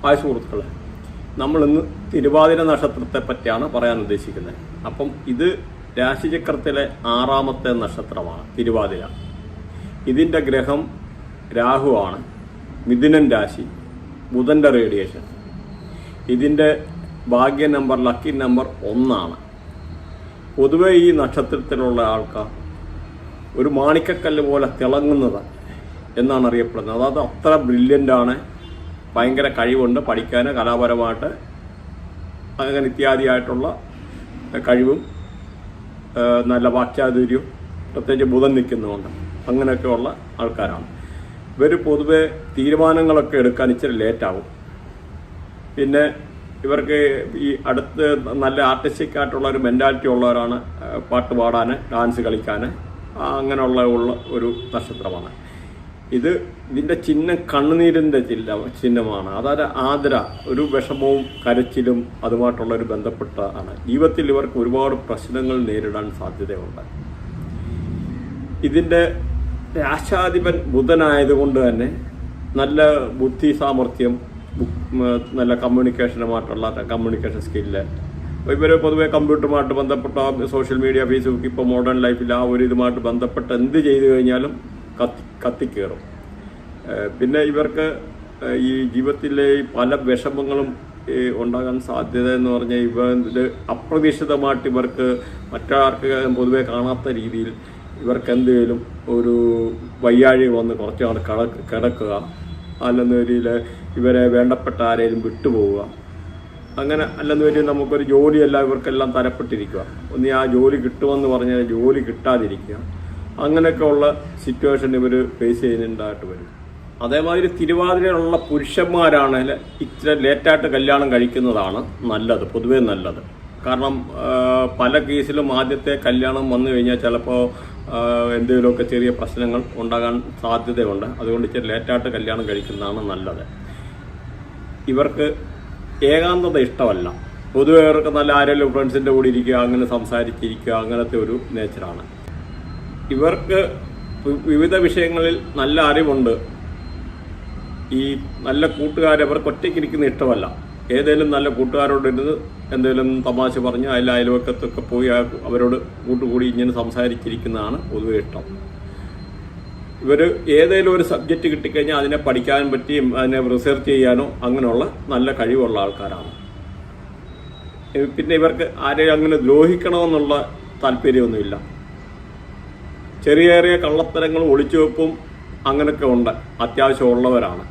Hi സുഹൃത്തുക്കളെ, നമ്മളിന്ന് തിരുവാതിര നക്ഷത്രത്തെ പറ്റിയാണ് പറയാൻ ഉദ്ദേശിക്കുന്നത്. അപ്പം ഇത് രാശിചക്രത്തിലെ 6ാമത്തെ നക്ഷത്രമാണ് തിരുവാതിര. ഇതിൻ്റെ ഗ്രഹം രാഹുവാണ്. മിഥുനൻ രാശി, ബുധൻ്റെ റേഡിയേഷൻ. ഇതിൻ്റെ ഭാഗ്യ നമ്പർ, ലക്കി നമ്പർ 1. പൊതുവെ ഈ നക്ഷത്രത്തിലുള്ള ആൾക്കാർ ഒരു മാണിക്കക്കല്ല് പോലെ തിളങ്ങുന്നത് എന്നാണ് അറിയപ്പെടുന്നത്. അതായത് അത്ര ബ്രില്യൻ്റാണ്, ഭയങ്കര കഴിവുണ്ട് പഠിക്കാൻ, കലാപരമായിട്ട് അങ്ങനെ ഇത്യാദിയായിട്ടുള്ള കഴിവും നല്ല വാക്ചാതുര്യവും, പ്രത്യേകിച്ച് ബുധൻ നിൽക്കുന്നതുകൊണ്ട് അങ്ങനെയൊക്കെയുള്ള ആൾക്കാരാണ് ഇവർ. പൊതുവെ തീരുമാനങ്ങളൊക്കെ എടുക്കാൻ ഇച്ചിരി ലേറ്റാകും. പിന്നെ ഇവർക്ക് ഈ അടുത്ത് നല്ല ആർട്ടിസ്റ്റിക് ആയിട്ടുള്ള ഒരു മെൻറ്റാലിറ്റി ഉള്ളവരാണ്. പാട്ട് പാടാൻ, ഡാൻസ് കളിക്കാൻ, അങ്ങനെയുള്ള ഒരു നക്ഷത്രമാണ് ഇത്. ഇതിൻ്റെ ചിഹ്നം കണ്ണുനീരിൻ്റെ ചിഹ്നമാണ്. അതായത് ആതിര ഒരു വിഷമവും കരച്ചിലും അതുമായിട്ടുള്ളൊരു ബന്ധപ്പെട്ടാണ്. ജീവിതത്തിൽ ഇവർക്ക് ഒരുപാട് പ്രശ്നങ്ങൾ നേരിടാൻ സാധ്യതയുണ്ട്. ഇതിൻ്റെ രാശാധിപൻ ബുധനായതുകൊണ്ട് തന്നെ നല്ല ബുദ്ധി സാമർഥ്യം, നല്ല കമ്മ്യൂണിക്കേഷൻ സ്കില്ല്. ഇവർ പൊതുവെ കമ്പ്യൂട്ടറുമായിട്ട് ബന്ധപ്പെട്ട സോഷ്യൽ മീഡിയ, ഫേസ്ബുക്ക്, ഇപ്പോൾ മോഡേൺ ലൈഫിൽ ആ ഒരു ഇതുമായിട്ട് ബന്ധപ്പെട്ട് എന്ത് ചെയ്തു കഴിഞ്ഞാലും കത്തിക്കയറും. പിന്നെ ഇവർക്ക് ഈ ജീവിതത്തിലെ പല വിഷമങ്ങളും ഉണ്ടാകാൻ സാധ്യത എന്ന് പറഞ്ഞാൽ ഇവർ അപ്രതീക്ഷിതമായിട്ട് ഇവർക്ക് മറ്റാർക്ക് പൊതുവെ കാണാത്ത രീതിയിൽ ഇവർക്ക് എന്തെങ്കിലും ഒരു വയ്യാഴിക വന്ന് കുറച്ച് നാൾ കിടക്കുക, അല്ലെന്നൊരിൽ ഇവരെ വേണ്ടപ്പെട്ട ആരെങ്കിലും വിട്ടുപോവുക, അങ്ങനെ അല്ലെന്നൊരു നമുക്കൊരു ജോലിയല്ല ഇവർക്കെല്ലാം തരപ്പെട്ടിരിക്കുക. ഒന്ന് ആ ജോലി കിട്ടുമെന്ന് പറഞ്ഞാൽ ജോലി കിട്ടാതിരിക്കുക, അങ്ങനെയൊക്കെ ഉള്ള സിറ്റുവേഷൻ ഇവർ ഫേസ് ചെയ്യുന്നുണ്ടായിട്ട് വരും. അതേമാതിരി തിരുവാതിരയിലുള്ള പുരുഷന്മാരാണെങ്കിൽ ഇച്ചിരി ലേറ്റായിട്ട് കല്യാണം കഴിക്കുന്നതാണ് നല്ലത്, പൊതുവേ നല്ലത്. കാരണം പല കേസിലും ആദ്യത്തെ കല്യാണം വന്നു കഴിഞ്ഞാൽ ചിലപ്പോൾ എന്തെങ്കിലുമൊക്കെ ചെറിയ പ്രശ്നങ്ങൾ ഉണ്ടാകാൻ സാധ്യതയുണ്ട്. അതുകൊണ്ട് ഇച്ചിരി ലേറ്റായിട്ട് കല്യാണം കഴിക്കുന്നതാണ് നല്ലത്. ഇവർക്ക് ഏകാന്തത ഇഷ്ടമല്ല. പൊതുവെ ഇവർക്ക് നല്ല ആരെങ്കിലും ഫ്രണ്ട്സിൻ്റെ കൂടെ ഇരിക്കുക, അങ്ങനെ സംസാരിച്ചിരിക്കുക, അങ്ങനത്തെ ഒരു നേച്ചറാണ് ഇവർക്ക്. വിവിധ വിഷയങ്ങളിൽ നല്ല അറിവുണ്ട്. ഈ നല്ല കൂട്ടുകാരെ ഇവർക്ക് ഒറ്റയ്ക്കിരിക്കുന്ന ഇഷ്ടമല്ല. ഏതെങ്കിലും നല്ല കൂട്ടുകാരോടിരുന്ന് എന്തെങ്കിലും തമാശ പറഞ്ഞ് അയൽവക്കത്തൊക്കെ പോയി അവരോട് കൂട്ടുകൂടി ഇങ്ങനെ സംസാരിച്ചിരിക്കുന്നതാണ് പൊതുവെ ഇഷ്ടം. ഇവർ ഏതെങ്കിലും ഒരു സബ്ജക്റ്റ് കിട്ടിക്കഴിഞ്ഞാൽ അതിനെ പഠിക്കാനും പറ്റിയും അതിനെ റിസർച്ച് ചെയ്യാനോ അങ്ങനെയുള്ള നല്ല കഴിവുള്ള ആൾക്കാരാണ്. പിന്നെ ഇവർക്ക് ആരെയും അങ്ങനെ ദ്രോഹിക്കണമെന്നുള്ള താല്പര്യമൊന്നുമില്ല. ചെറിയ ചെറിയ കള്ളത്തരങ്ങളും ഒളിച്ചുവെപ്പും അങ്ങനെയൊക്കെ ഉണ്ട്, അത്യാവശ്യമുള്ളവരാണ്.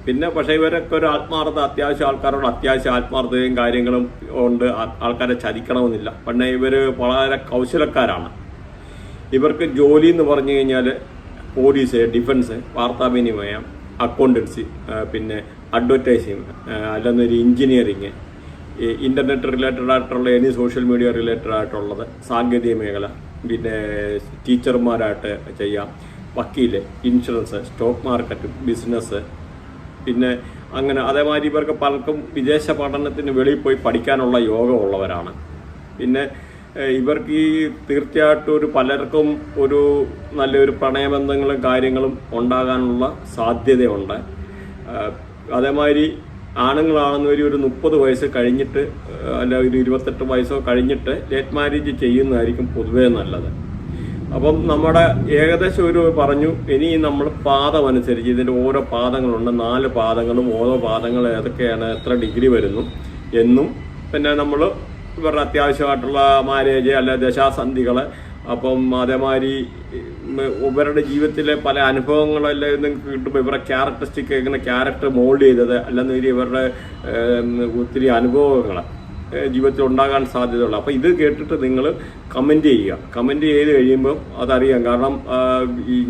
പിന്നെ പക്ഷേ ഇവരൊക്കെ ഒരു ആത്മാർത്ഥത, അത്യാവശ്യം ആൾക്കാരോട് അത്യാവശ്യം ആത്മാർത്ഥതയും കാര്യങ്ങളും ഉണ്ട്. ആൾക്കാരെ ചതിക്കണമെന്നില്ല. പിന്നെ ഇവർ വളരെ കൗശലക്കാരാണ്. ഇവർക്ക് ജോലി എന്ന് പറഞ്ഞു കഴിഞ്ഞാൽ പോലീസ്, ഡിഫൻസ്, വാർത്താവിനിമയം, അക്കൗണ്ടൻസി, പിന്നെ അഡ്വർടൈസിങ്, അല്ലെന്നൊരു എഞ്ചിനീയറിങ്, ഇൻ്റർനെറ്റ് റിലേറ്റഡ് ആയിട്ടുള്ള എനി സോഷ്യൽ മീഡിയ റിലേറ്റഡ് ആയിട്ടുള്ളത്, സാങ്കേതിക മേഖല, പിന്നെ ടീച്ചർമാരായിട്ട് ചെയ്യാം, വക്കീല്, ഇൻഷുറൻസ്, സ്റ്റോക്ക് മാർക്കറ്റ്, ബിസിനസ്, പിന്നെ അങ്ങനെ. അതേമാതിരി ഇവർക്ക് പലർക്കും വിദേശ പഠനത്തിന് വെളിയിൽ പോയി പഠിക്കാനുള്ള യോഗമുള്ളവരാണ്. പിന്നെ ഇവർക്ക് ഈ തീർച്ചയായിട്ടും ഒരു പലർക്കും ഒരു നല്ലൊരു പ്രണയബന്ധങ്ങളും കാര്യങ്ങളും ഉണ്ടാകാനുള്ള സാധ്യതയുണ്ട്. അതേമാതിരി ആണുങ്ങളാണെന്ന് ഒരു 30 വയസ്സ് കഴിഞ്ഞിട്ട്, അല്ല ഒരു 28 വയസ്സോ കഴിഞ്ഞിട്ട് ലേറ്റ് മാരേജ് ചെയ്യുന്നതായിരിക്കും പൊതുവേ നല്ലത്. അപ്പം നമ്മുടെ ഏകദേശം ഒരു പറഞ്ഞു. ഇനി നമ്മൾ പാദം അനുസരിച്ച് ഇതിൻ്റെ ഓരോ പാദങ്ങളുണ്ട്, 4 പാദങ്ങളും ഓരോ പാദങ്ങൾ ഏതൊക്കെയാണ്, എത്ര ഡിഗ്രി വരുന്നു എന്നും, പിന്നെ നമ്മൾ ഇവരുടെ അത്യാവശ്യമായിട്ടുള്ള മാരേജ് അല്ലെ ദശാസന്ധികൾ, അപ്പം അതേമാതിരി ഇവരുടെ ജീവിതത്തിലെ പല അനുഭവങ്ങളെല്ലാം കിട്ടുമ്പോൾ ഇവരുടെ ക്യാരക്ടറിസ്റ്റിക് എങ്ങനെ ക്യാരക്ടർ മോൾഡ് ചെയ്തത്, അല്ലെന്നൊരു ഇവരുടെ ഒത്തിരി അനുഭവങ്ങൾ ജീവിതത്തിൽ ഉണ്ടാകാൻ സാധ്യതയുള്ളൂ. അപ്പോൾ ഇത് കേട്ടിട്ട് നിങ്ങൾ കമൻറ്റ് ചെയ്യുക. കമൻറ്റ് ചെയ്ത് കഴിയുമ്പോൾ അതറിയാം. കാരണം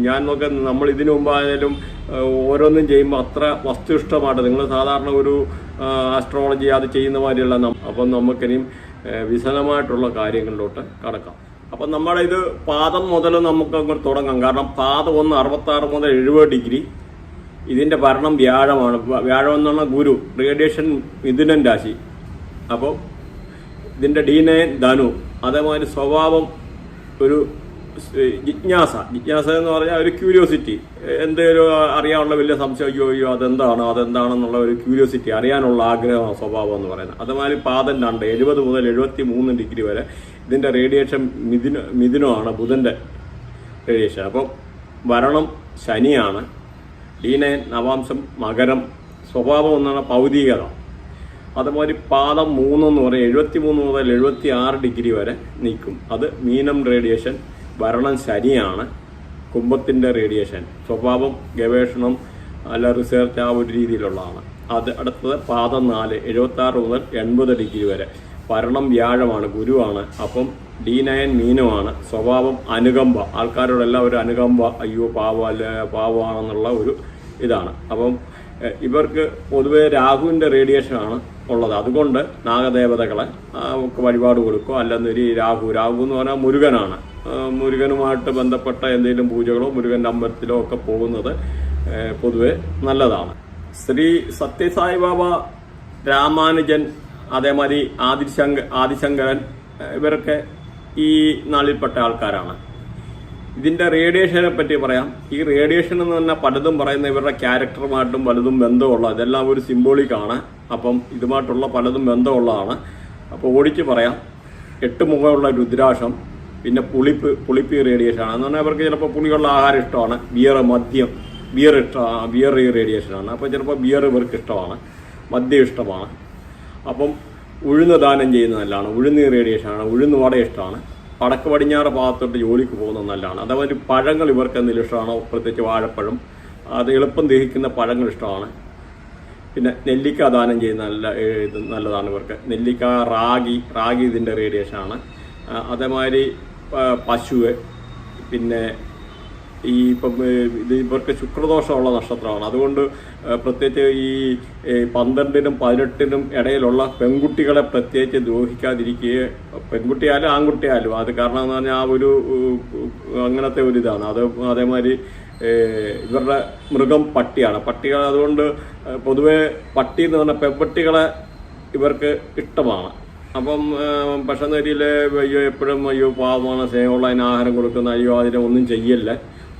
ഞാൻ നോക്കാൻ നമ്മൾ ഇതിനു മുമ്പായാലും ഓരോന്നും ചെയ്യുമ്പോൾ അത്ര വസ്തുനിഷ്ഠമായിട്ട് നിങ്ങൾ സാധാരണ ഒരു ആസ്ട്രോളജി അത് ചെയ്യുന്ന മാതിരിയുള്ള അപ്പം നമുക്കിനിയും വിശദമായിട്ടുള്ള കാര്യങ്ങളിലോട്ട് കടക്കാം. അപ്പം നമ്മുടെ ഇത് പാദം മുതൽ നമുക്ക് അങ്ങോട്ട് തുടങ്ങാം. കാരണം പാദം 66 മുതൽ 70 ഡിഗ്രി. ഇതിൻ്റെ ഭരണം വ്യാഴമാണ്. വ്യാഴം എന്ന് പറഞ്ഞാൽ ഗുരു, റേഡിയേഷൻ മിഥുനൻ രാശി. അപ്പോൾ ഇതിൻ്റെ D9 ധനു. അതേമാതിരി സ്വഭാവം ഒരു ജിജ്ഞാസ എന്ന് പറഞ്ഞാൽ ഒരു ക്യൂരിയോസിറ്റി, എന്തെങ്കിലും അറിയാനുള്ള വലിയ സംശയം, അയ്യോ അതെന്താണെന്നുള്ള ഒരു ക്യൂരിയോസിറ്റി, അറിയാനുള്ള ആഗ്രഹമാണ് സ്വഭാവം എന്ന് പറയുന്നത്. അതുമാതിരി പാദം 2 70 മുതൽ 73 ഡിഗ്രി വരെ ഇതിൻ്റെ റേഡിയേഷൻ മിഥുനമാണ്, ബുധൻ്റെ റേഡിയേഷൻ. അപ്പം വരണം ശനിയാണ്, D9 നവാംശം മകരം, സ്വഭാവം എന്നാണ് ഭൗതികത. അതുമാതിരി പാദം 3 എന്ന് പറയും 73 മുതൽ 76 ഡിഗ്രി വരെ നിൽക്കും. അത് മീനം റേഡിയേഷൻ, ഭരണം ശനിയാണ്, കുംഭത്തിൻ്റെ റേഡിയേഷൻ, സ്വഭാവം ഗവേഷണം അല്ല റിസർച്ച് ആ ഒരു രീതിയിലുള്ളതാണ്. അത് അടുത്തത് പാദം 4 76 മുതൽ 80 ഡിഗ്രി വരെ, ഭരണം വ്യാഴമാണ്, ഗുരുവാണ്. അപ്പം D9 മീനമാണ്, സ്വഭാവം അനുകമ്പ, ആൾക്കാരോടെല്ലാം ഒരു അനുകമ്പ, അയ്യോ പാവമാണെന്നുള്ള ഒരു ഇതാണ്. അപ്പം ഇവർക്ക് പൊതുവെ രാഹുവിൻ്റെ റേഡിയേഷനാണ് ഉള്ളത്. അതുകൊണ്ട് നാഗദേവതകളെ വഴിപാട് കൊടുക്കുക. അല്ലെന്നൊരു രാഹു എന്ന് പറഞ്ഞാൽ മുരുകനാണ്. മുരുകനുമായിട്ട് ബന്ധപ്പെട്ട എന്തെങ്കിലും പൂജകളോ മുരുകൻ്റെ അമ്പലത്തിലോ ഒക്കെ പോകുന്നത് പൊതുവെ നല്ലതാണ്. ശ്രീ സത്യസായി ബാബ, രാമാനുജൻ, അതേമാതിരി ആദിശങ്കരൻ ഇവരൊക്കെ ഈ നാളിൽപ്പെട്ട ആൾക്കാരാണ്. ഇതിൻ്റെ റേഡിയേഷനെ പറ്റി പറയാം. ഈ റേഡിയേഷൻ എന്ന് പറഞ്ഞാൽ പലതും പറയുന്ന ഇവരുടെ ക്യാരക്ടറുമായിട്ടും പലതും ബന്ധമുള്ള, ഇതെല്ലാം ഒരു സിംബോളിക്കാണ്. അപ്പം ഇതുമായിട്ടുള്ള പലതും ബന്ധമുള്ളതാണ്. അപ്പോൾ ഓടിച്ച് പറയാം. 8 മുഖമുള്ള രുദ്രാക്ഷം, പിന്നെ പുളിപ്പ് റേഡിയേഷനാണ്. എന്ന് പറഞ്ഞാൽ ഇവർക്ക് ചിലപ്പോൾ പുളിയുള്ള ആഹാരം ഇഷ്ടമാണ്. ബിയർ ഈ റേഡിയേഷനാണ്. അപ്പോൾ ചിലപ്പോൾ ബിയർ ഇവർക്ക് ഇഷ്ടമാണ്, മദ്യം ഇഷ്ടമാണ്. അപ്പം ഉഴുന്ന് ദാനം ചെയ്യുന്നത് നല്ലതാണ്. ഉഴുന്ന് റേഡിയേഷനാണ്. ഉഴുന്ന് വട ഇഷ്ടമാണ്. വടക്ക് പടിഞ്ഞാറ് ഭാഗത്തോട്ട് ജോലിക്ക് പോകുന്നത് നല്ലതാണ്. അതേപോലെ പഴങ്ങൾ ഇവർക്ക് എന്തെങ്കിലും ഇഷ്ടമാണോ, പ്രത്യേകിച്ച് വാഴപ്പഴം, അത് എളുപ്പം ദഹിക്കുന്ന പഴങ്ങൾ ഇഷ്ടമാണ്. പിന്നെ നെല്ലിക്ക ദാനം ചെയ്യുന്ന നല്ലതാണ് ഇവർക്ക്. നെല്ലിക്ക, റാഗി ഇതിൻ്റെ റേഡിയേഷനാണ്. അതേമാതിരി പശുവ്, പിന്നെ ഇപ്പം ഇത് ഇവർക്ക് ശുക്രദോഷമുള്ള നക്ഷത്രമാണ്. അതുകൊണ്ട് പ്രത്യേകിച്ച് ഈ 12-നും 18-നും ഇടയിലുള്ള പെൺകുട്ടികളെ പ്രത്യേകിച്ച് ദ്രോഹിക്കാതിരിക്കുകയും, പെൺകുട്ടിയായാലും ആൺകുട്ടിയായാലും. അത് കാരണം എന്ന് പറഞ്ഞാൽ ആ ഒരു അങ്ങനത്തെ ഒരു ഇതാണ്. അതേമാതിരി ഇവരുടെ മൃഗം പട്ടിയാണ്. പട്ടികൾ അതുകൊണ്ട് പൊതുവെ പട്ടി എന്ന് പറഞ്ഞാൽ പെൺപട്ടികളെ ഇവർക്ക് ഇഷ്ടമാണ്. അപ്പം ഭക്ഷണരീതിയിൽ എപ്പോഴും പാവമാണ്, സ്നേഹമുള്ള അതിന് ആഹാരം കൊടുക്കുന്ന, അതിനെ ഒന്നും ചെയ്യല്ലേ.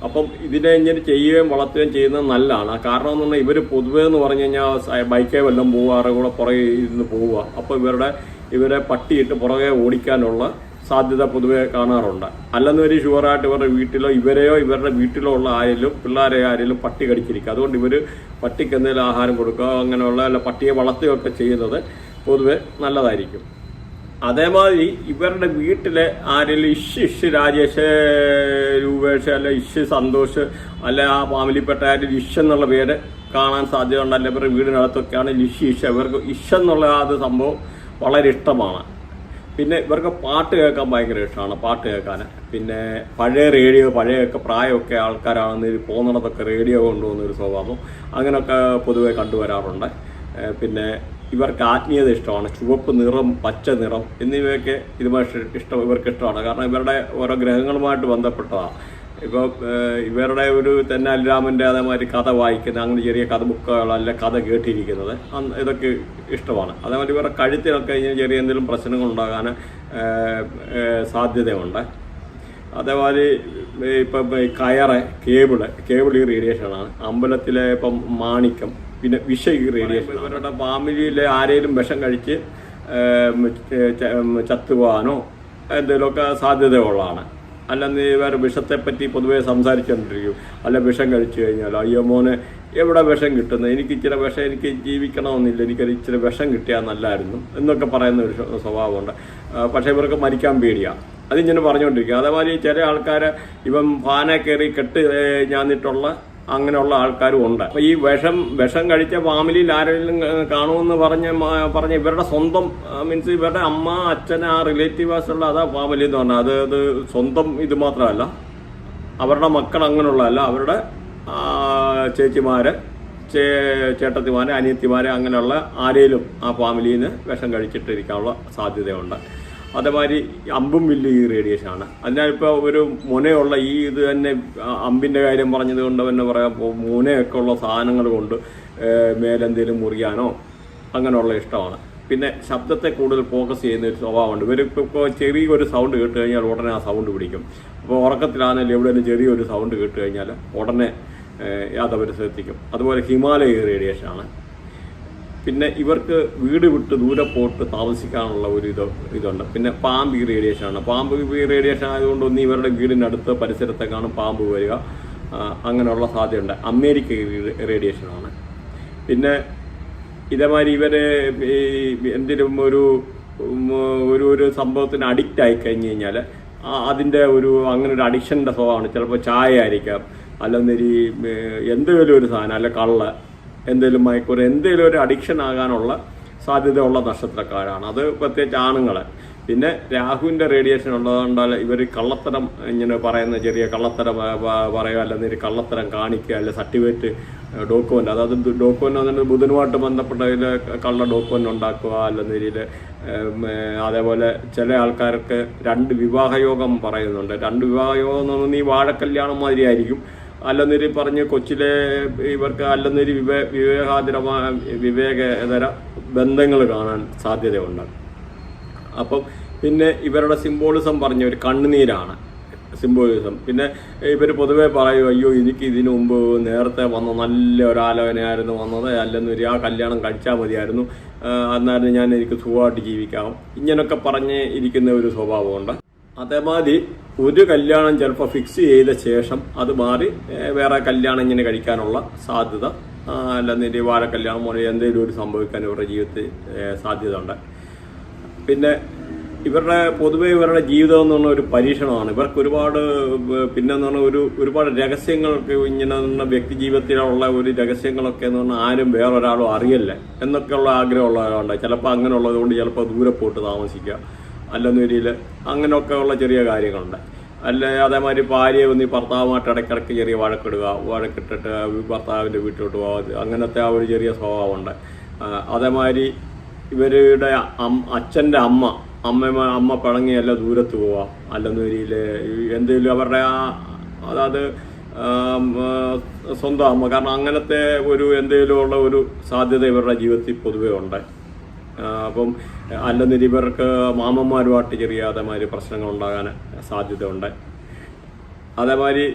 അപ്പം ഇതിനെ ഇങ്ങനെ ചെയ്യുകയും വളർത്തുകയും ചെയ്യുന്നത് നല്ലതാണ്. കാരണം എന്ന് പറഞ്ഞാൽ ഇവർ പൊതുവേ എന്ന് പറഞ്ഞു കഴിഞ്ഞാൽ ബൈക്കേ വല്ലതും പോവാറ് കൂടെ പുറകെ ഇരുന്ന് പോവുക. അപ്പോൾ ഇവരെ പട്ടിയിട്ട് പുറകെ ഓടിക്കാനുള്ള സാധ്യത പൊതുവെ കാണാറുണ്ട്. അല്ലെന്നൊരു ഷുവറായിട്ട് ഇവരുടെ വീട്ടിലോ ഇവരുടെ വീട്ടിലോ ഉള്ള ആരെങ്കിലും പട്ടി കടിച്ചിരിക്കുക. അതുകൊണ്ട് ഇവർ പട്ടിക്ക് എന്തെങ്കിലും ആഹാരം കൊടുക്കുക, അങ്ങനെയുള്ള അല്ല പട്ടിയെ വളർത്തുകയൊക്കെ ചെയ്യുന്നത് പൊതുവെ നല്ലതായിരിക്കും. അതേമാതിരി ഇവരുടെ വീട്ടിലെ ആരെങ്കിലും ഇഷ് രാജേഷ്, രൂപേഷ്, അല്ല സന്തോഷ്, അല്ല ആ ഫാമിലിപ്പെട്ട ആരും എന്നുള്ള പേര് കാണാൻ സാധ്യതയുണ്ട്. അല്ല ഇവരുടെ വീടിനകത്തൊക്കെയാണ് ഇവർക്ക് എന്നുള്ള അത് സംഭവം വളരെ ഇഷ്ടമാണ്. പിന്നെ ഇവർക്ക് പാട്ട് കേൾക്കാൻ ഭയങ്കര ഇഷ്ടമാണ്, പാട്ട് കേൾക്കാൻ. പിന്നെ പഴയ റേഡിയോ, പഴയൊക്കെ പ്രായമൊക്കെ ആൾക്കാരാണെന്ന് പോകുന്നിടത്തൊക്കെ റേഡിയോ കൊണ്ടുപോകുന്നൊരു സ്വഭാവം അങ്ങനെയൊക്കെ പൊതുവെ കണ്ടുവരാറുണ്ട്. പിന്നെ ഇവർക്ക് ആത്മീയത ഇഷ്ടമാണ്. ചുവപ്പ് നിറം, പച്ച നിറം എന്നിവയൊക്കെ ഇവർക്ക് ഇഷ്ടമാണ്. കാരണം ഇവരുടെ ഓരോ ഗ്രഹങ്ങളുമായിട്ട് ബന്ധപ്പെട്ടതാണ്. ഇപ്പോൾ ഇവരുടെ ഒരു തെന്നാലിരാമൻ്റെ അതേമാതിരി കഥ വായിക്കുന്ന, അങ്ങനെ ചെറിയ കഥ ബുക്കുകൾ, അല്ല കഥ കേട്ടിരിക്കുന്നത്, ഇതൊക്കെ ഇഷ്ടമാണ്. അതേമാതിരി ഇവരുടെ കഴുത്തിനൊക്കെ ചെറിയ എന്തെങ്കിലും പ്രശ്നങ്ങൾ ഉണ്ടാകാൻ സാധ്യതയുണ്ട്. അതേമാതിരി ഇപ്പം കേബിൾ ഈ റേഡിയേഷനാണ്. അമ്പലത്തിലെ ഇപ്പം മാണിക്യം, പിന്നെ ഈ റേഡിയേഷൻ. ഇവരുടെ ഫാമിലിയിലെ ആരെങ്കിലും വിഷം കഴിച്ച് ചത്തുപോകാനോ എന്തെങ്കിലുമൊക്കെ സാധ്യതയുള്ളതാണ്. അല്ലെന്ന് ഇവർ വിഷത്തെപ്പറ്റി പൊതുവെ സംസാരിച്ചുകൊണ്ടിരിക്കും. അല്ല വിഷം കഴിച്ചു കഴിഞ്ഞാൽ, അയ്യോ മോനെ എവിടെ വിഷം കിട്ടുന്നത്, എനിക്ക് ജീവിക്കണമെന്നില്ല, എനിക്കൊരു ഇച്ചിരി വിഷം കിട്ടിയാൽ നല്ലായിരുന്നു എന്നൊക്കെ പറയുന്ന ഒരു സ്വഭാവമുണ്ട്. പക്ഷേ ഇവർക്ക് മരിക്കാൻ പേടിയാണ്. അതിങ്ങനെ പറഞ്ഞുകൊണ്ടിരിക്കുക. അതേമാതിരി ചില ആൾക്കാർ ഇവൻ ഫാനെ കയറി ഞാന്നിട്ടുള്ള അങ്ങനെയുള്ള ആൾക്കാരും ഉണ്ട്. അപ്പോൾ ഈ വിഷം കഴിച്ച ഫാമിലിയിൽ ആരെങ്കിലും കാണുമെന്ന് പറഞ്ഞ ഇവരുടെ സ്വന്തം മീൻസ് ഇവരുടെ അമ്മ, അച്ഛൻ, ആ റിലേറ്റീവേഴ്സുള്ള അതാ ഫാമിലി എന്ന് പറഞ്ഞാൽ അത് സ്വന്തം ഇത് മാത്രമല്ല, അവരുടെ മക്കൾ അങ്ങനെയുള്ളതല്ല, അവരുടെ ചേച്ചിമാര്, ചേട്ടത്തിമാര്, അനിയത്തിമാര്, അങ്ങനെയുള്ള ആരെങ്കിലും ആ ഫാമിലിയിൽ നിന്ന് വിഷം കഴിച്ചിട്ടിരിക്കാനുള്ള സാധ്യതയുണ്ട്. അതേമാതിരി അമ്പും വില്ലും ഈ റേഡിയേഷനാണ്. അതിനാലിപ്പോൾ ഒരു മുനയുള്ള ഇത് തന്നെ അമ്പിൻ്റെ കാര്യം പറഞ്ഞത് കൊണ്ട് തന്നെ പറയാം, മുനയൊക്കെ ഉള്ള സാധനങ്ങൾ കൊണ്ട് മേലെന്തെങ്കിലും മുറിയാനോ അങ്ങനെയുള്ള ഇഷ്ടമാണ്. പിന്നെ ശബ്ദത്തെ കൂടുതൽ ഫോക്കസ് ചെയ്യുന്ന ഒരു സ്വഭാവമുണ്ട്. ഇവർക്കിപ്പോൾ ചെറിയൊരു സൗണ്ട് കേട്ട് കഴിഞ്ഞാൽ ഉടനെ ആ സൗണ്ട് പിടിക്കും. അപ്പോൾ ഉറക്കത്തിലാണെങ്കിലും എവിടെയെങ്കിലും ചെറിയൊരു സൗണ്ട് കേട്ട് കഴിഞ്ഞാൽ ഉടനെ അതവർ ശ്രദ്ധിക്കും. അതുപോലെ ഹിമാലയ റേഡിയേഷനാണ്. പിന്നെ ഇവർക്ക് വീട് വിട്ട് ദൂരെ പോയിട്ട് താമസിക്കാനുള്ള ഒരു ഇതുണ്ട്. പിന്നെ പാമ്പ് ഈ റേഡിയേഷനാണ്. പാമ്പ് ഈ റേഡിയേഷൻ ആയതുകൊണ്ടൊന്നും ഇവരുടെ വീടിനടുത്ത് പരിസരത്തേക്കാണ് പാമ്പ് വരിക, അങ്ങനെയുള്ള സാധ്യതയുണ്ട്. അമേരിക്ക റേഡിയേഷനാണ്. പിന്നെ ഇതേമാതിരി ഇവര് എന്തിനും ഒരു സംഭവത്തിന് അഡിക്റ്റ് ആയി കഴിഞ്ഞ് കഴിഞ്ഞാൽ അതിൻ്റെ അങ്ങനെ ഒരു അഡിക്ഷൻ്റെ സ്വഭാവമാണ്. ചിലപ്പോൾ ചായ ആയിരിക്കാം, അല്ലെന്നൊരു എന്തെങ്കിലും ഒരു സാധനം, അല്ല കള്ള എന്തെങ്കിലും മയക്കൂർ, എന്തെങ്കിലും ഒരു അഡിക്ഷൻ ആകാനുള്ള സാധ്യതയുള്ള നക്ഷത്രക്കാരാണ്. അത് പ്രത്യേകിച്ച് ആണുങ്ങളെ. പിന്നെ രാഹുവിൻ്റെ റേഡിയേഷൻ ഉള്ളതുകൊണ്ടാൽ ഇവർ കള്ളത്തരം ഇങ്ങനെ പറയുന്ന ചെറിയ കള്ളത്തരം പറയുക, അല്ലെങ്കിൽ കള്ളത്തരം കാണിക്കുക, അല്ലെ സർട്ടിഫിക്കറ്റ് ഡോക്യുമെൻ്റ്, അതായത് ഡോക്യുമെൻ്റ് വന്നിട്ട് ബുധനുമായിട്ട് ബന്ധപ്പെട്ടതിൽ കള്ള ഡോക്യുമെൻ്റ് ഉണ്ടാക്കുക, അല്ലെങ്കിൽ അതേപോലെ ചില ആൾക്കാർക്ക് 2 വിവാഹയോഗം പറയുന്നുണ്ട്. 2 വിവാഹയോഗം എന്ന് പറഞ്ഞാൽ ഈ വാഴക്കല്യാണം മാതിരി ആയിരിക്കും. അല്ലെന്നൊരു പറഞ്ഞ് കൊച്ചിലെ ഇവർക്ക് അല്ലെന്നൊരു വിവേകേതര ബന്ധങ്ങൾ കാണാൻ സാധ്യതയുണ്ട്. അപ്പം പിന്നെ ഇവരുടെ സിംബോളിസം പറഞ്ഞ ഒരു കണ്ണുനീരാണ് സിംബോളിസം. പിന്നെ ഇവർ പൊതുവെ പറയും, അയ്യോ എനിക്ക് ഇതിനു മുമ്പ് നേരത്തെ വന്ന നല്ല ഒരാലോചനയായിരുന്നു വന്നത്, അല്ലെന്നൊരു ആ കല്യാണം കഴിച്ചാൽ മതിയായിരുന്നു, അന്നായിരുന്നു ഞാൻ എനിക്ക് സുഖമായിട്ട് ജീവിക്കാം, ഇങ്ങനൊക്കെ പറഞ്ഞ് ഇരിക്കുന്ന ഒരു സ്വഭാവമുണ്ട്. അതേമാതിരി ഒരു കല്യാണം ചിലപ്പോൾ ഫിക്സ് ചെയ്ത ശേഷം അത് മാറി വേറെ കല്യാണം ഇങ്ങനെ കഴിക്കാനുള്ള സാധ്യത, അല്ലെന്നൊരു വാഴ കല്യാണം പോലെ എന്തെങ്കിലും ഒരു സംഭവിക്കാൻ ഇവരുടെ ജീവിതത്തിൽ സാധ്യത ഉണ്ട്. പിന്നെ പൊതുവെ ഇവരുടെ ജീവിതം എന്ന് പറഞ്ഞാൽ ഒരു പരീക്ഷണമാണ്. ഇവർക്ക് ഒരുപാട് പിന്നെന്ന് പറഞ്ഞാൽ ഒരുപാട് രഹസ്യങ്ങൾക്ക് ഇങ്ങനെ വ്യക്തി ജീവിതത്തിലുള്ള ഒരു രഹസ്യങ്ങളൊക്കെ എന്ന് പറഞ്ഞാൽ ആരും വേറൊരാളും അറിയല്ലേ എന്നൊക്കെയുള്ള ആഗ്രഹമുള്ളവരുണ്ട്. ചിലപ്പോൾ അങ്ങനെയുള്ളത് കൊണ്ട് ചിലപ്പോൾ ദൂരെ പോയിട്ട് താമസിക്കുക, അല്ലെന്നൊരിയിൽ അങ്ങനെയൊക്കെ ഉള്ള ചെറിയ കാര്യങ്ങളുണ്ട്. അതേമാതിരി ഭാര്യയെ വന്ന് ഈ ഭർത്താവുമായിട്ട് ഇടയ്ക്കിടയ്ക്ക് ചെറിയ വഴക്കിട്ടിട്ട് ഭർത്താവിൻ്റെ വീട്ടിലോട്ട് പോകാതെ അങ്ങനത്തെ ആ ഒരു ചെറിയ സ്വഭാവമുണ്ട്. അതേമാതിരി ഇവരുടെ അച്ഛൻ്റെ അമ്മ പിണങ്ങിയല്ല ദൂരത്ത് പോവാം, അല്ലെന്നൊരിയിൽ എന്തെങ്കിലും അവരുടെ അതായത് സ്വന്തം അമ്മ, കാരണം അങ്ങനത്തെ ഒരു എന്തെങ്കിലും ഉള്ള ഒരു സാധ്യത ഇവരുടെ ജീവിതത്തിൽ പൊതുവേ ഉണ്ട്. അപ്പം അല്ലെന്നൊരു ഇവർക്ക് മാമന്മാരുമായിട്ട് ചെറിയ അതേമാതിരി പ്രശ്നങ്ങൾ ഉണ്ടാകാൻ സാധ്യതയുണ്ട്. അതേമാതിരി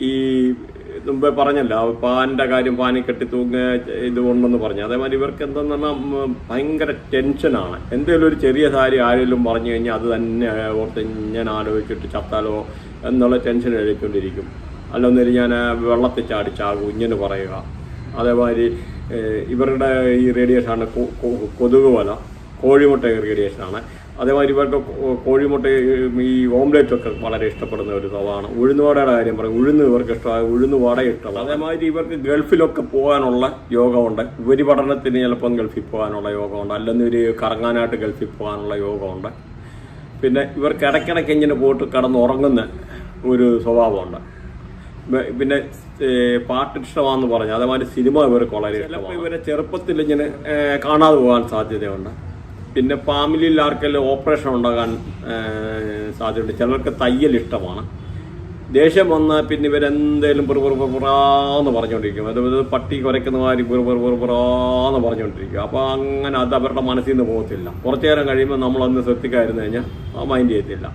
ഈ മുമ്പേ പറഞ്ഞല്ലോ പാനിൻ്റെ കാര്യം, പാനി കെട്ടി ഇതുകൊണ്ടെന്ന് പറഞ്ഞു. അതേമാതിരി ഇവർക്ക് എന്തെന്ന് പറഞ്ഞാൽ ഭയങ്കര ടെൻഷനാണ്. എന്തെങ്കിലും ഒരു ചെറിയ കാര്യം ആരെങ്കിലും പറഞ്ഞു കഴിഞ്ഞാൽ അത് തന്നെ ഓർത്ത് ഞാൻ ആലോചിച്ചിട്ട് ചത്താലോ എന്നുള്ള ടെൻഷൻ എഴുതിക്കൊണ്ടിരിക്കും. അല്ലെന്നൊരു ഞാൻ വെള്ളത്തിൽ ചാടിച്ചാകും ഇങ്ങനെ പറയുക. അതേമാതിരി ഇവരുടെ ഈ റേഡിയേഷനാണ് കൊതുക് വല, കോഴിമുട്ട റേഡിയേഷനാണ്. അതേമാതിരി ഇവർക്ക് കോഴിമുട്ട ഈ ഓംലേറ്റൊക്കെ വളരെ ഇഷ്ടപ്പെടുന്ന ഒരു സ്വഭാവമാണ്. ഉഴുന്നുവടയുടെ കാര്യം പറയും, ഇവർക്ക് ഇഷ്ടമാണ്, ഉഴുന്നുവട ഇഷ്ടമാണ്. അതേമാതിരി ഇവർക്ക് ഗൾഫിലൊക്കെ പോകാനുള്ള യോഗമുണ്ട്. ഉപരിപഠനത്തിന് ചിലപ്പം ഗൾഫിൽ പോകാനുള്ള യോഗമുണ്ട്, അല്ലെങ്കിൽ കറങ്ങാനായിട്ട് ഗൾഫിൽ പോകാനുള്ള യോഗമുണ്ട്. പിന്നെ ഇവർക്ക് ഇടയ്ക്കിടയ്ക്ക് ഇങ്ങനെ പോയിട്ട് കിടന്നുറങ്ങുന്ന ഒരു സ്വഭാവമുണ്ട്. പിന്നെ പാട്ട് ഇഷ്ടമാണെന്ന് പറഞ്ഞു. അതേമാതിരി സിനിമ ഇവർക്ക് വളരെ ഇഷ്ടമാണ്. ഇവരെ ചെറുപ്പത്തിൽ ഇങ്ങനെ കാണാതെ പോകാൻ സാധ്യതയുണ്ട്. പിന്നെ ഫാമിലിയിൽ ആർക്കെല്ലാം ഓപ്പറേഷൻ ഉണ്ടാകാൻ സാധ്യതയുണ്ട്. ചിലർക്ക് തയ്യൽ ഇഷ്ടമാണ്. ദേഷ്യം വന്നാൽ പിന്നെ ഇവരെന്തേലും പുറാന്ന് പറഞ്ഞുകൊണ്ടിരിക്കും. അതായത് പട്ടി കുരയ്ക്കുന്ന മാതിരി പുറാന്ന് പറഞ്ഞുകൊണ്ടിരിക്കും. അപ്പോൾ അങ്ങനെ അത് അവരുടെ മനസ്സിൽ നിന്ന് പോകത്തില്ല. കുറച്ചു നേരം കഴിയുമ്പോൾ നമ്മളൊന്ന് ശ്രദ്ധിക്കാതിരുന്നു കഴിഞ്ഞാൽ ആ മൈൻഡ് ചെയ്യത്തില്ല.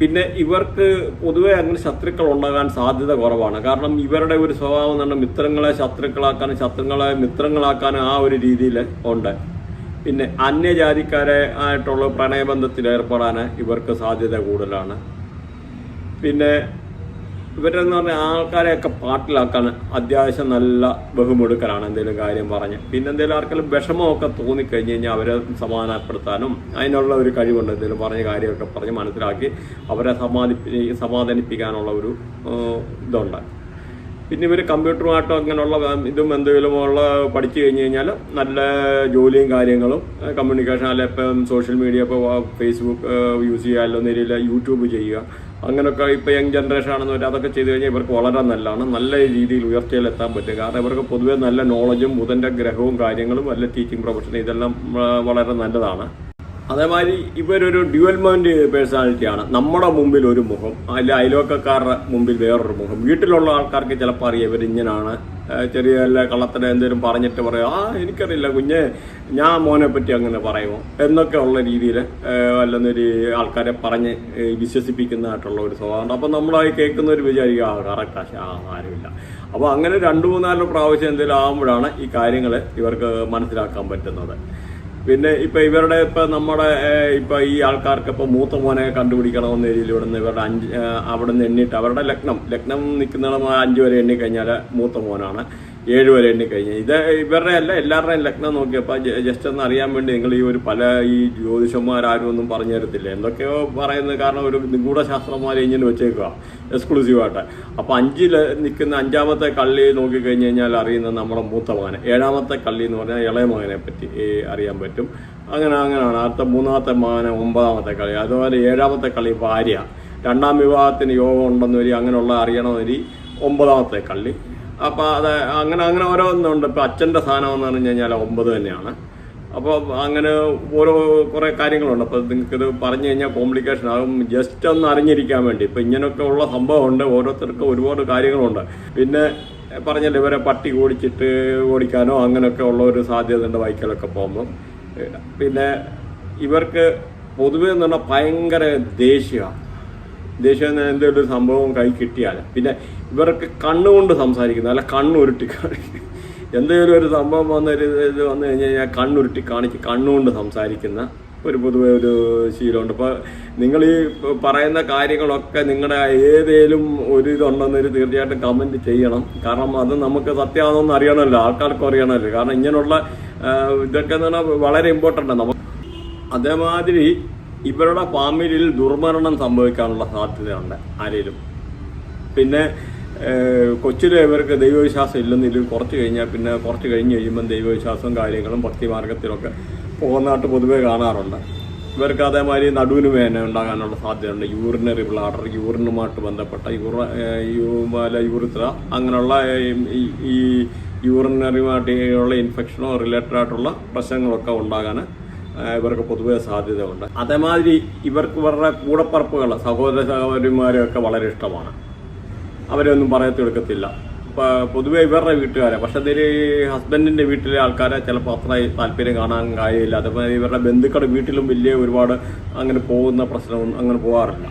പിന്നെ ഇവർക്ക് പൊതുവെ അങ്ങനെ ശത്രുക്കൾ ഉണ്ടാകാൻ സാധ്യത കുറവാണ്. കാരണം ഇവരുടെ ഒരു സ്വഭാവം എന്ന് പറഞ്ഞാൽ മിത്രങ്ങളെ ശത്രുക്കളാക്കാനും ശത്രുക്കളെ മിത്രങ്ങളാക്കാനും ആ ഒരു രീതിയിൽ ഉണ്ട്. പിന്നെ അന്യജാതിക്കാരെ ആയിട്ടുള്ള പ്രണയബന്ധത്തിൽ ഏർപ്പെടാൻ ഇവർക്ക് സാധ്യത കൂടുതലാണ്. പിന്നെ ഇവരെന്ന് പറഞ്ഞാൽ ആൾക്കാരെയൊക്കെ പാട്ടിലാക്കാൻ അത്യാവശ്യം നല്ല ബഹുമിടുക്കലാണ് എന്തെങ്കിലും കാര്യം പറഞ്ഞ്. പിന്നെ എന്തെങ്കിലും ആർക്കെങ്കിലും വിഷമമൊക്കെ തോന്നിക്കഴിഞ്ഞ് കഴിഞ്ഞാൽ അവരെ സമാധാനപ്പെടുത്താനും അതിനുള്ള ഒരു കഴിവുണ്ട്. എന്തെങ്കിലും പറഞ്ഞ കാര്യമൊക്കെ പറഞ്ഞ് മനസ്സിലാക്കി അവരെ സമാധാനിപ്പിക്കാനുള്ള ഒരു ഇതുണ്ട്. പിന്നെ ഇവർ കമ്പ്യൂട്ടറുമായിട്ടും അങ്ങനെയുള്ള ഇതും എന്തെങ്കിലും ഉള്ള പഠിച്ചു കഴിഞ്ഞ് കഴിഞ്ഞാൽ നല്ല ജോലിയും കാര്യങ്ങളും കമ്മ്യൂണിക്കേഷൻ, അല്ലെ ഇപ്പം സോഷ്യൽ മീഡിയ, ഇപ്പോൾ ഫേസ്ബുക്ക് യൂസ് ചെയ്യുക, അല്ലെന്നൊരില്ല യൂട്യൂബ് ചെയ്യുക, അങ്ങനെയൊക്കെ ഇപ്പോൾ യങ് ജനറേഷൻ ആണെന്ന് പറഞ്ഞാൽ അതൊക്കെ ചെയ്ത് കഴിഞ്ഞാൽ ഇവർക്ക് വളരെ നല്ലതാണ്. നല്ല രീതിയിൽ ഉയർച്ചയിലെത്താൻ പറ്റും. കാരണം ഇവർക്ക് പൊതുവേ നല്ല നോളജും ബുധൻ്റെ ഗ്രഹവും കാര്യങ്ങളും അല്ല ടീച്ചിങ് പ്രൊഫഷൻ ഇതെല്ലാം വളരെ നല്ലതാണ്. അതേമാതിരി ഇവരൊരു ഡ്യുവൽ മൈൻഡ് പേഴ്സണാലിറ്റിയാണ്. നമ്മുടെ മുമ്പിൽ ഒരു മുഖം, അല്ല അയൽവക്കക്കാരുടെ മുമ്പിൽ വേറൊരു മുഖം. വീട്ടിലുള്ള ആൾക്കാർക്ക് ചിലപ്പോൾ അറിയാം ഇവരിങ്ങനാണ് ചെറിയ വല്ല കള്ളത്തരം എന്തെങ്കിലും പറഞ്ഞിട്ട് പറയും, എനിക്കറിയില്ല കുഞ്ഞെ, ഞാൻ മോനെ പറ്റി അങ്ങനെ പറയുമോ എന്നൊക്കെ ഉള്ള രീതിയിൽ അല്ലെന്നൊരു ആൾക്കാരെ പറഞ്ഞ് വിശ്വസിപ്പിക്കുന്നതായിട്ടുള്ള ഒരു സ്വഭാവമുണ്ട്. അപ്പം നമ്മളായി കേൾക്കുന്നവർ വിചാരിക്കുക കറക്റ്റാ, ആരുമില്ല. അപ്പോൾ അങ്ങനെ 2-3-4 പ്രാവശ്യം എന്തെങ്കിലും ആകുമ്പോഴാണ് ഈ കാര്യങ്ങൾ ഇവർക്ക് മനസ്സിലാക്കാൻ പറ്റുന്നത്. പിന്നെ ഇപ്പം നമ്മുടെ ഈ ആൾക്കാർക്ക് ഇപ്പം മൂത്ത മോനെ കണ്ടുപിടിക്കണമെന്ന രീതിയിൽ ഇവിടുന്ന് അവിടെ നിന്ന് എണ്ണിയിട്ട് അവരുടെ ലഗ്നം നിൽക്കുന്നിടം 5 വരെ എണ്ണിക്കഴിഞ്ഞാൽ മൂത്ത മോനാണ്, 7 വരെ എണ്ണിക്കഴിഞ്ഞാൽ ഇവരുടെ അല്ല എല്ലാവരുടെയും ലഗ്നം നോക്കിയപ്പോൾ ജസ്റ്റ് ഒന്ന് അറിയാൻ വേണ്ടി നിങ്ങൾ ഈ ജ്യോതിഷന്മാരും ഒന്നും പറഞ്ഞു തരത്തില്ല, എന്തൊക്കെയോ പറയുന്നത്. കാരണം ഒരു നിഗൂഢശാസ്ത്രന്മാരെ ഇങ്ങനെ വെച്ചേക്കുക എക്സ്ക്ലൂസീവായിട്ട്. അപ്പോൾ 5 നിൽക്കുന്ന 5ാമത്തെ കള്ളി നോക്കിക്കഴിഞ്ഞ് കഴിഞ്ഞാൽ അറിയുന്നത് നമ്മുടെ മൂത്ത മകനെ, 7ാമത്തെ കള്ളി എന്ന് പറഞ്ഞാൽ ഇളയ മകനെ പറ്റി അറിയാൻ പറ്റും. അങ്ങനെയാണ്. അടുത്ത 3ാമത്തെ മകനെ 9ാമത്തെ കളി, അതുപോലെ 7ാമത്തെ കളി ഭാര്യ, 2ാം വിവാഹത്തിന് യോഗം ഉണ്ടെന്ന് വരി അങ്ങനെയുള്ള അറിയണമെന്നൊരു 9ാമത്തെ കള്ളി. അപ്പോൾ അത് അങ്ങനെ ഓരോന്നുണ്ട്. ഇപ്പോൾ അച്ഛൻ്റെ സ്ഥാനം എന്ന് പറഞ്ഞു കഴിഞ്ഞാൽ 9 തന്നെയാണ്. അപ്പോൾ അങ്ങനെ കുറേ കാര്യങ്ങളുണ്ട്. അപ്പോൾ നിങ്ങൾക്കിത് പറഞ്ഞു കഴിഞ്ഞാൽ കോംപ്ലിക്കേഷൻ ആകും. ജസ്റ്റ് ഒന്ന് അറിഞ്ഞിരിക്കാൻ വേണ്ടി ഇപ്പോൾ ഇങ്ങനെയൊക്കെ ഉള്ള സംഭവമുണ്ട്. ഓരോരുത്തർക്കും ഒരുപാട് കാര്യങ്ങളുണ്ട്. പിന്നെ പറഞ്ഞല്ലോ ഇവരെ പട്ടി ഓടിക്കാനോ അങ്ങനെയൊക്കെ ഉള്ള ഒരു സാധ്യത ഉണ്ട് ബൈക്കിലൊക്കെ പോകുമ്പം. പിന്നെ ഇവർക്ക് പൊതുവെ എന്ന് പറഞ്ഞാൽ ഭയങ്കര ദേഷ്യം എന്തെങ്കിലും ഒരു സംഭവം കൈ കിട്ടിയാൽ പിന്നെ ഇവർക്ക് കണ്ണുകൊണ്ട് സംസാരിക്കുന്നത്, അല്ല കണ്ണുരുട്ടി കാണിക്കും. എന്തെങ്കിലും ഒരു സംഭവം വന്നു കഴിഞ്ഞാൽ കണ്ണുരുട്ടി കാണിച്ച് കണ്ണുകൊണ്ട് സംസാരിക്കുന്ന പൊതുവെ ഒരു ശീലമുണ്ട്. ഇപ്പോൾ നിങ്ങൾ ഈ പറയുന്ന കാര്യങ്ങളൊക്കെ നിങ്ങളുടെ ഏതേലും ഒരു ഇതുണ്ടെന്നൊരു തീർച്ചയായിട്ടും കമൻറ്റ് ചെയ്യണം. കാരണം അത് നമുക്ക് സത്യമാണെന്ന് അറിയണമല്ലോ, ആൾക്കാർക്കും അറിയണമല്ലോ. കാരണം ഇങ്ങനെയുള്ള ഇതൊക്കെ എന്ന് പറഞ്ഞാൽ വളരെ ഇമ്പോർട്ടൻ്റാണ് നമുക്ക്. അതേമാതിരി ഇവരുടെ ഫാമിലിയിൽ ദുർമരണം സംഭവിക്കാനുള്ള സാധ്യതയുണ്ട് ആരെങ്കിലും. പിന്നെ കൊച്ചിലെ ഇവർക്ക് ദൈവവിശ്വാസം ഇല്ലെന്നില്ല, കുറച്ച് കഴിഞ്ഞ് കഴിയുമ്പം ദൈവവിശ്വാസവും കാര്യങ്ങളും ഭക്തിമാർഗത്തിലൊക്കെ പോകുന്നതായിട്ട് പൊതുവെ കാണാറുണ്ട്. ഇവർക്ക് അതേമാതിരി നടുവിന് വേദന ഉണ്ടാകാനുള്ള സാധ്യതയുണ്ട്. യൂറിനറി ബ്ലാഡർ, യൂറിനുമായിട്ട് ബന്ധപ്പെട്ട യൂറിത്ര അങ്ങനെയുള്ള ഈ യൂറിനറിയുമായിട്ടുള്ള ഇൻഫെക്ഷനോ റിലേറ്റഡ് ആയിട്ടുള്ള പ്രശ്നങ്ങളൊക്കെ ഉണ്ടാകാൻ ഇവർക്ക് പൊതുവെ സാധ്യതയുണ്ട്. അതേമാതിരി ഇവരുടെ കൂടപ്പറപ്പുകൾ, സഹോദരന്മാരെയൊക്കെ വളരെ ഇഷ്ടമാണ്. അവരൊന്നും പറയത്തെടുക്കത്തില്ല. പൊതുവെ ഇവരുടെ വീട്ടുകാരെ, പക്ഷെ ഇതിൽ ഹസ്ബൻഡിൻ്റെ വീട്ടിലെ ആൾക്കാരെ ചിലപ്പോൾ അത്ര താല്പര്യം കാണാൻ കാര്യമില്ല. അതേപോലെ ഇവരുടെ ബന്ധുക്കളുടെ വീട്ടിലും വലിയ ഒരുപാട് അങ്ങനെ പോകുന്ന പ്രശ്നമൊന്നും അങ്ങനെ പോകാറില്ല.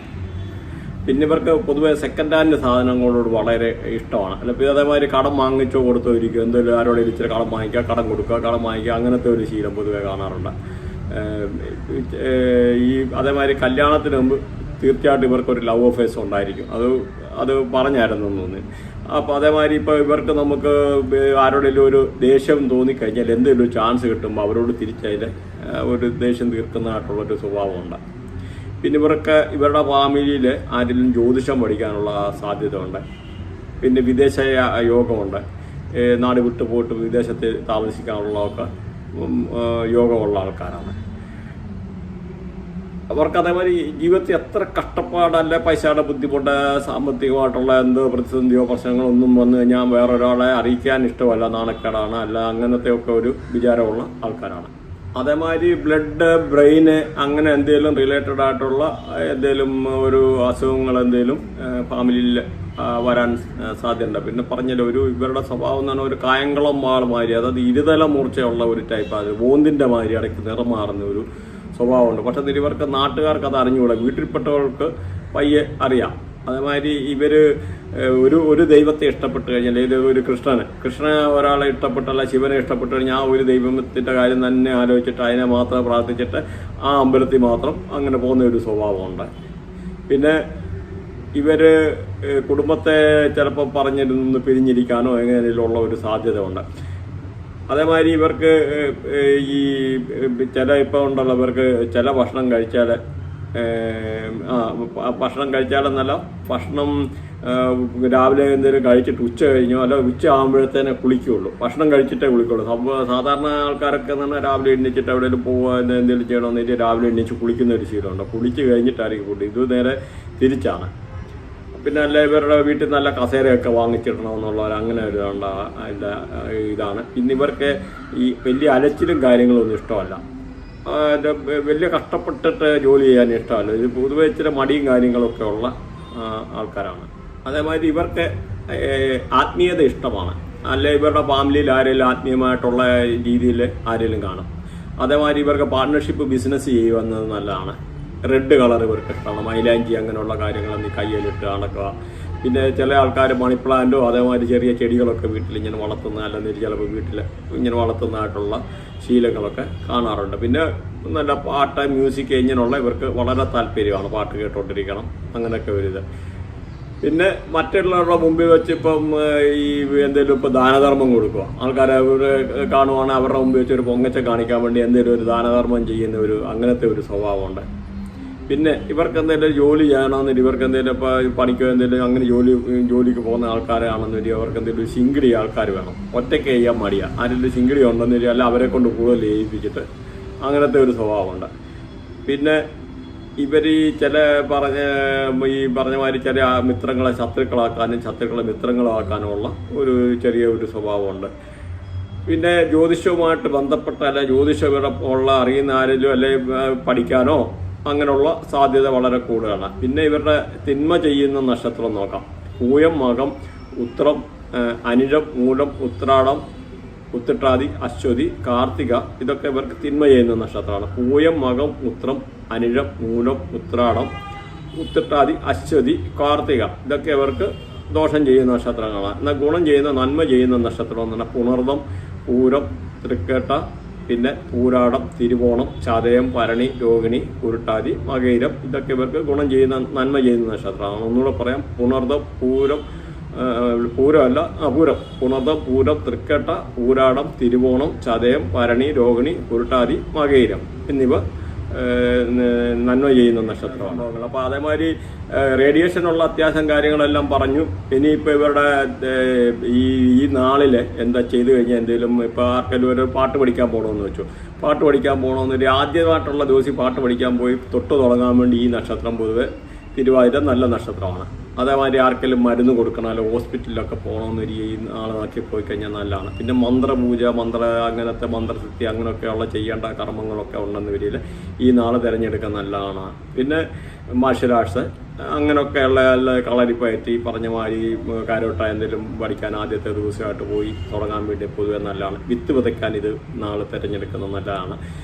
പിന്നെ ഇവർക്ക് പൊതുവെ സെക്കൻഡ് ഹാൻഡ് സാധനങ്ങളോട് വളരെ ഇഷ്ടമാണ്. അല്ലെങ്കിൽ അതേമാതിരി കടം വാങ്ങിച്ചോ കൊടുത്തോ ഇരിക്കും, എന്തെങ്കിലും ആരോടെങ്കിലും ഇച്ചിരി കടം വാങ്ങിക്കുക, കടം കൊടുക്കുക, അങ്ങനത്തെ ഒരു ശീലം പൊതുവെ കാണാറുണ്ട്. അതേമാതിരി കല്യാണത്തിന് മുമ്പ് തീർച്ചയായിട്ടും ഇവർക്കൊരു ലവ് അഫെയർസ് ഉണ്ടായിരിക്കും. അത് പറഞ്ഞായിരുന്നു തോന്നി. അപ്പോൾ അതേമാതിരി ഇപ്പോൾ ഇവർക്ക് നമുക്ക് ആരോടെങ്കിലും ഒരു ദേഷ്യം തോന്നിക്കഴിഞ്ഞാൽ എന്തെങ്കിലും ഒരു ചാൻസ് കിട്ടുമ്പോൾ അവരോട് തിരിച്ചതിൽ ഒരു ദേഷ്യം തീർക്കുന്നതായിട്ടുള്ളൊരു സ്വഭാവമുണ്ട്. പിന്നെ ഇവരുടെ ഫാമിലിയിൽ ആരെങ്കിലും ജ്യോതിഷം പഠിക്കാനുള്ള സാധ്യത ഉണ്ട്. പിന്നെ വിദേശ യോഗമുണ്ട്. നാട് വിട്ടു പോയിട്ട് വിദേശത്ത് താമസിക്കാനുള്ളതൊക്കെ യോഗമുള്ള ആൾക്കാരാണ്. അവർക്ക് അതേമാതിരി ജീവിതത്തിൽ എത്ര കഷ്ടപ്പാടല്ല, പൈസയുടെ ബുദ്ധിമുട്ട്, സാമ്പത്തികമായിട്ടുള്ള എന്തോ പ്രതിസന്ധിയോ പ്രശ്നങ്ങളോ ഒന്നും വന്നു കഴിഞ്ഞാൽ വേറൊരാളെ അറിയിക്കാൻ ഇഷ്ടമല്ല, നാണക്കേടാണ്, അല്ല അങ്ങനത്തെ ഒക്കെ ഒരു വിചാരമുള്ള ആൾക്കാരാണ്. അതേമാതിരി ബ്ലഡ്, ബ്രെയിന് അങ്ങനെ എന്തെങ്കിലും റിലേറ്റഡ് ആയിട്ടുള്ള എന്തെങ്കിലും ഒരു അസുഖങ്ങൾ എന്തെങ്കിലും ഫാമിലിയിൽ വരാൻ സാധ്യതയുണ്ട്. പിന്നെ പറഞ്ഞല്ലോ ഇവരുടെ സ്വഭാവം എന്ന് പറഞ്ഞാൽ ഒരു കായംകുളം മാൾ മാതിരി, അതായത് ഇരുതല മൂർച്ചയുള്ള ഒരു ടൈപ്പ്, അത് ബോന്തിൻ്റെ മാതിരി ഇടയ്ക്ക് നിറം മാറുന്ന ഒരു സ്വഭാവമുണ്ട്. പക്ഷെ ഇവർക്ക് നാട്ടുകാർക്ക് അത് അറിഞ്ഞുകൂടാ, വീട്ടിൽപ്പെട്ടവർക്ക് പയ്യെ അറിയാം. അതേമാതിരി ഇവർ ഒരു ദൈവത്തെ ഇഷ്ടപ്പെട്ട് കഴിഞ്ഞാൽ, ഒരു കൃഷ്ണനെ ഒരാളെ ഇഷ്ടപ്പെട്ടല്ല, ശിവനെ ഇഷ്ടപ്പെട്ട് കഴിഞ്ഞാൽ ആ ഒരു ദൈവത്തിൻ്റെ കാര്യം തന്നെ ആലോചിച്ചിട്ട് അതിനെ മാത്രം പ്രാർത്ഥിച്ചിട്ട് ആ അമ്പലത്തിൽ മാത്രം അങ്ങനെ പോകുന്ന ഒരു സ്വഭാവമുണ്ട്. പിന്നെ ഇവർ കുടുംബത്തെ ചിലപ്പോൾ പറഞ്ഞിരുന്ന് പിരിഞ്ഞിരിക്കാനോ എങ്ങനെയുള്ള ഒരു സാധ്യത ഉണ്ട്. അതേമാതിരി ഇവർക്ക് ഇപ്പോൾ ഉണ്ടല്ലോ, ഇവർക്ക് ചില ഭക്ഷണം കഴിച്ചാലെന്നല്ല, ഭക്ഷണം രാവിലെ എന്തെങ്കിലും കഴിച്ചിട്ട് ഉച്ച കഴിഞ്ഞോ അല്ല ഉച്ച ആകുമ്പോഴത്തേനെ കുളിക്കുകയുള്ളൂ, ഭക്ഷണം കഴിച്ചിട്ടേ കുളിക്കുള്ളൂ. സാധാരണ ആൾക്കാരൊക്കെ എന്ന് പറഞ്ഞാൽ രാവിലെ എണ്ണിച്ചിട്ട് എവിടെയെങ്കിലും പോകുക എന്തെങ്കിലും ചെയ്യണമെന്നിട്ട് രാവിലെ എണ്ണിച്ച് കുളിക്കുന്ന ഒരു ശീലമുണ്ട്. കുളിച്ച് കഴിഞ്ഞിട്ടായിരിക്കും ഫുഡ്. ഇത് നേരെ തിരിച്ചാണ്. പിന്നെ അല്ല ഇവരുടെ വീട്ടിൽ നല്ല കസേരയൊക്കെ വാങ്ങിച്ചിടണമെന്നുള്ള അങ്ങനെ ഒരു ഇതാണ്. പിന്നെ ഇവർക്ക് ഈ വലിയ അലച്ചിലും കാര്യങ്ങളൊന്നും ഇഷ്ടമല്ല, വലിയ കഷ്ടപ്പെട്ടിട്ട് ജോലി ചെയ്യാൻ ഇഷ്ടമല്ല. ഇത് പൊതുവെ ഇച്ചിരി മടിയും കാര്യങ്ങളൊക്കെ ഉള്ള ആൾക്കാരാണ്. അതേമാതിരി ഇവർക്ക് ആത്മീയത ഇഷ്ടമാണ്. അല്ലെ ഇവരുടെ ഫാമിലിയിൽ ആരെങ്കിലും ആത്മീയമായിട്ടുള്ള രീതിയിൽ ആരെങ്കിലും കാണും. അതേമാതിരി ഇവർക്ക് പാർട്ട്ണർഷിപ്പ് ബിസിനസ് ചെയ്യുന്നത് നല്ലതാണ്. റെഡ് കളർ ഇവർക്ക് ഇഷ്ടമാണ്. മൈലാഞ്ചി അങ്ങനെയുള്ള കാര്യങ്ങളൊന്നും കയ്യിലിട്ട് നടക്കുക. പിന്നെ ചില ആൾക്കാർ മണി പ്ലാന്റോ അതേമാതിരി ചെറിയ ചെടികളൊക്കെ വീട്ടിൽ ഇങ്ങനെ വളർത്തുന്ന, അല്ലെങ്കിൽ ചിലപ്പോൾ വീട്ടിൽ ഇങ്ങനെ വളർത്തുന്നതായിട്ടുള്ള ശീലങ്ങളൊക്കെ കാണാറുണ്ട്. പിന്നെ നല്ല പാട്ട്, മ്യൂസിക് ഇങ്ങനെയുള്ള ഇവർക്ക് വളരെ താല്പര്യമാണ്. പാട്ട് കേട്ടോണ്ടിരിക്കണം, അങ്ങനെയൊക്കെ ഒരു ഇത്. പിന്നെ മറ്റുള്ളവരുടെ മുമ്പിൽ വെച്ച് ഇപ്പം ഈ എന്തെങ്കിലും ഇപ്പോൾ ദാനധർമ്മം കൊടുക്കുക, ആൾക്കാരെ കാണുവാണെങ്കിൽ അവരുടെ മുമ്പിൽ വെച്ച് ഒരു പൊങ്ങച്ച കാണിക്കാൻ വേണ്ടി എന്തെങ്കിലും ഒരു ദാനധർമ്മം ചെയ്യുന്ന അങ്ങനത്തെ ഒരു സ്വഭാവമുണ്ട്. പിന്നെ ഇവർക്ക് എന്തെങ്കിലും ജോലി ചെയ്യണമെന്നില്ല, ഇവർക്ക് എന്തെങ്കിലും ഇപ്പോൾ പണിക്കോ എന്തെങ്കിലും അങ്ങനെ ജോലിക്ക് പോകുന്ന ആൾക്കാരാണെന്നില്ല, അവർക്ക് എന്തെങ്കിലും സിംഗിളി ആൾക്കാർ വേണം. ഒറ്റയ്ക്ക് ചെയ്യാൻ മടിയാണ്. ആരെങ്കിലും സിംഗിളി ഉണ്ടെന്നില്ല, അല്ല അവരെ കൊണ്ട് കൂടുതൽ ഏൽപ്പിച്ചിട്ട് അങ്ങനത്തെ ഒരു സ്വഭാവമുണ്ട്. പിന്നെ ഇവർ ഈ പറഞ്ഞ മാതിരി ചില മിത്രങ്ങളെ ശത്രുക്കളാക്കാനും ശത്രുക്കളെ മിത്രങ്ങളാക്കാനുമുള്ള ചെറിയ സ്വഭാവമുണ്ട്. പിന്നെ ജ്യോതിഷവുമായിട്ട് ബന്ധപ്പെട്ട അല്ലെ ജ്യോതിഷം അറിയുന്ന ആരെങ്കിലും അല്ലെ പഠിക്കാനോ അങ്ങനെയുള്ള സാധ്യത വളരെ കൂടുതലാണ്. പിന്നെ ഇവരുടെ തിന്മ ചെയ്യുന്ന നക്ഷത്രം നോക്കാം. പൂയം, മകം, ഉത്രം, അനിഴം, മൂലം, ഉത്രാടം, ഉത്തിട്ടാതി, അശ്വതി, കാർത്തിക ഇതൊക്കെ ഇവർക്ക് തിന്മ ചെയ്യുന്ന നക്ഷത്രമാണ്. പൂയം, മകം, ഉത്രം, അനിഴം, മൂലം, ഉത്രാടം, ഉത്തിട്ടാതി, അശ്വതി, കാർത്തിക ഇതൊക്കെ ഇവർക്ക് ദോഷം ചെയ്യുന്ന നക്ഷത്രങ്ങളാണ്. എന്നാൽ ഗുണം ചെയ്യുന്ന നന്മ ചെയ്യുന്ന നക്ഷത്രം എന്ന് പറഞ്ഞാൽ പുണർദം, പൂരം, തൃക്കേട്ട, പിന്നെ പൂരാടം, തിരുവോണം, ചതയം, ഭരണി, രോഹിണി, ഉരുട്ടാതി, മകയിരം ഇതൊക്കെ ഇവർക്ക് ഗുണം ചെയ്യുന്ന നന്മ ചെയ്യുന്ന നക്ഷത്രമാണ്. ഒന്നുകൂടെ പറയാം. പുണർദം, പൂരം, പുണർദം, പൂരം, തൃക്കേട്ട, പൂരാടം, തിരുവോണം, ചതയം, ഭരണി, രോഹിണി, ഉരുട്ടാതി, മകയിരം എന്നിവ നന്മ ചെയ്യുന്ന നക്ഷത്രമാണ്. അപ്പോൾ അതേമാതിരി റേഡിയേഷനുള്ള അത്യാവശ്യം കാര്യങ്ങളെല്ലാം പറഞ്ഞു. ഇനിയിപ്പോൾ ഇവരുടെ ഈ നാളിൽ എന്താ ചെയ്തു കഴിഞ്ഞാൽ എന്തെങ്കിലും ഇപ്പോൾ ആർക്കെങ്കിലും ഒരു പാട്ട് പഠിക്കാൻ പോകണമെന്ന് വെച്ചു, പാട്ട് പഠിക്കാൻ പോകണമെന്നൊരു ആദ്യമായിട്ടുള്ള ദിവസം പാട്ട് പഠിക്കാൻ പോയി തൊട്ട് തുടങ്ങാൻ വേണ്ടി ഈ നക്ഷത്രം പൊതുവെ തിരുവാതിര നല്ല നക്ഷത്രമാണ്. അതേമാതിരി ആർക്കെങ്കിലും മരുന്ന് കൊടുക്കണം, അല്ല ഹോസ്പിറ്റലിലൊക്കെ പോകണമെന്നൊരു ഈ നാളാക്കി പോയി കഴിഞ്ഞാൽ നല്ലതാണ്. പിന്നെ മന്ത്രപൂജ, അങ്ങനത്തെ മന്ത്രസിദ്ധി അങ്ങനെയൊക്കെയുള്ള ചെയ്യേണ്ട കർമ്മങ്ങളൊക്കെ ഉണ്ടെന്ന വരിയിൽ ഈ നാള് തിരഞ്ഞെടുക്കാൻ നല്ലതാണ്. പിന്നെ മാർഷൽ ആർട്സ് അങ്ങനെയൊക്കെയുള്ള കളരിപ്പയറ്റി പറഞ്ഞ മാതിരി കാരോട്ട എന്തെങ്കിലും പഠിക്കാൻ ആദ്യത്തെ ദിവസമായിട്ട് പോയി തുടങ്ങാൻ വേണ്ടി പൊതുവെ നല്ലതാണ്. വിത്ത് വിതയ്ക്കാൻ ഇത് നാളെ തിരഞ്ഞെടുക്കുന്നത് നല്ലതാണ്.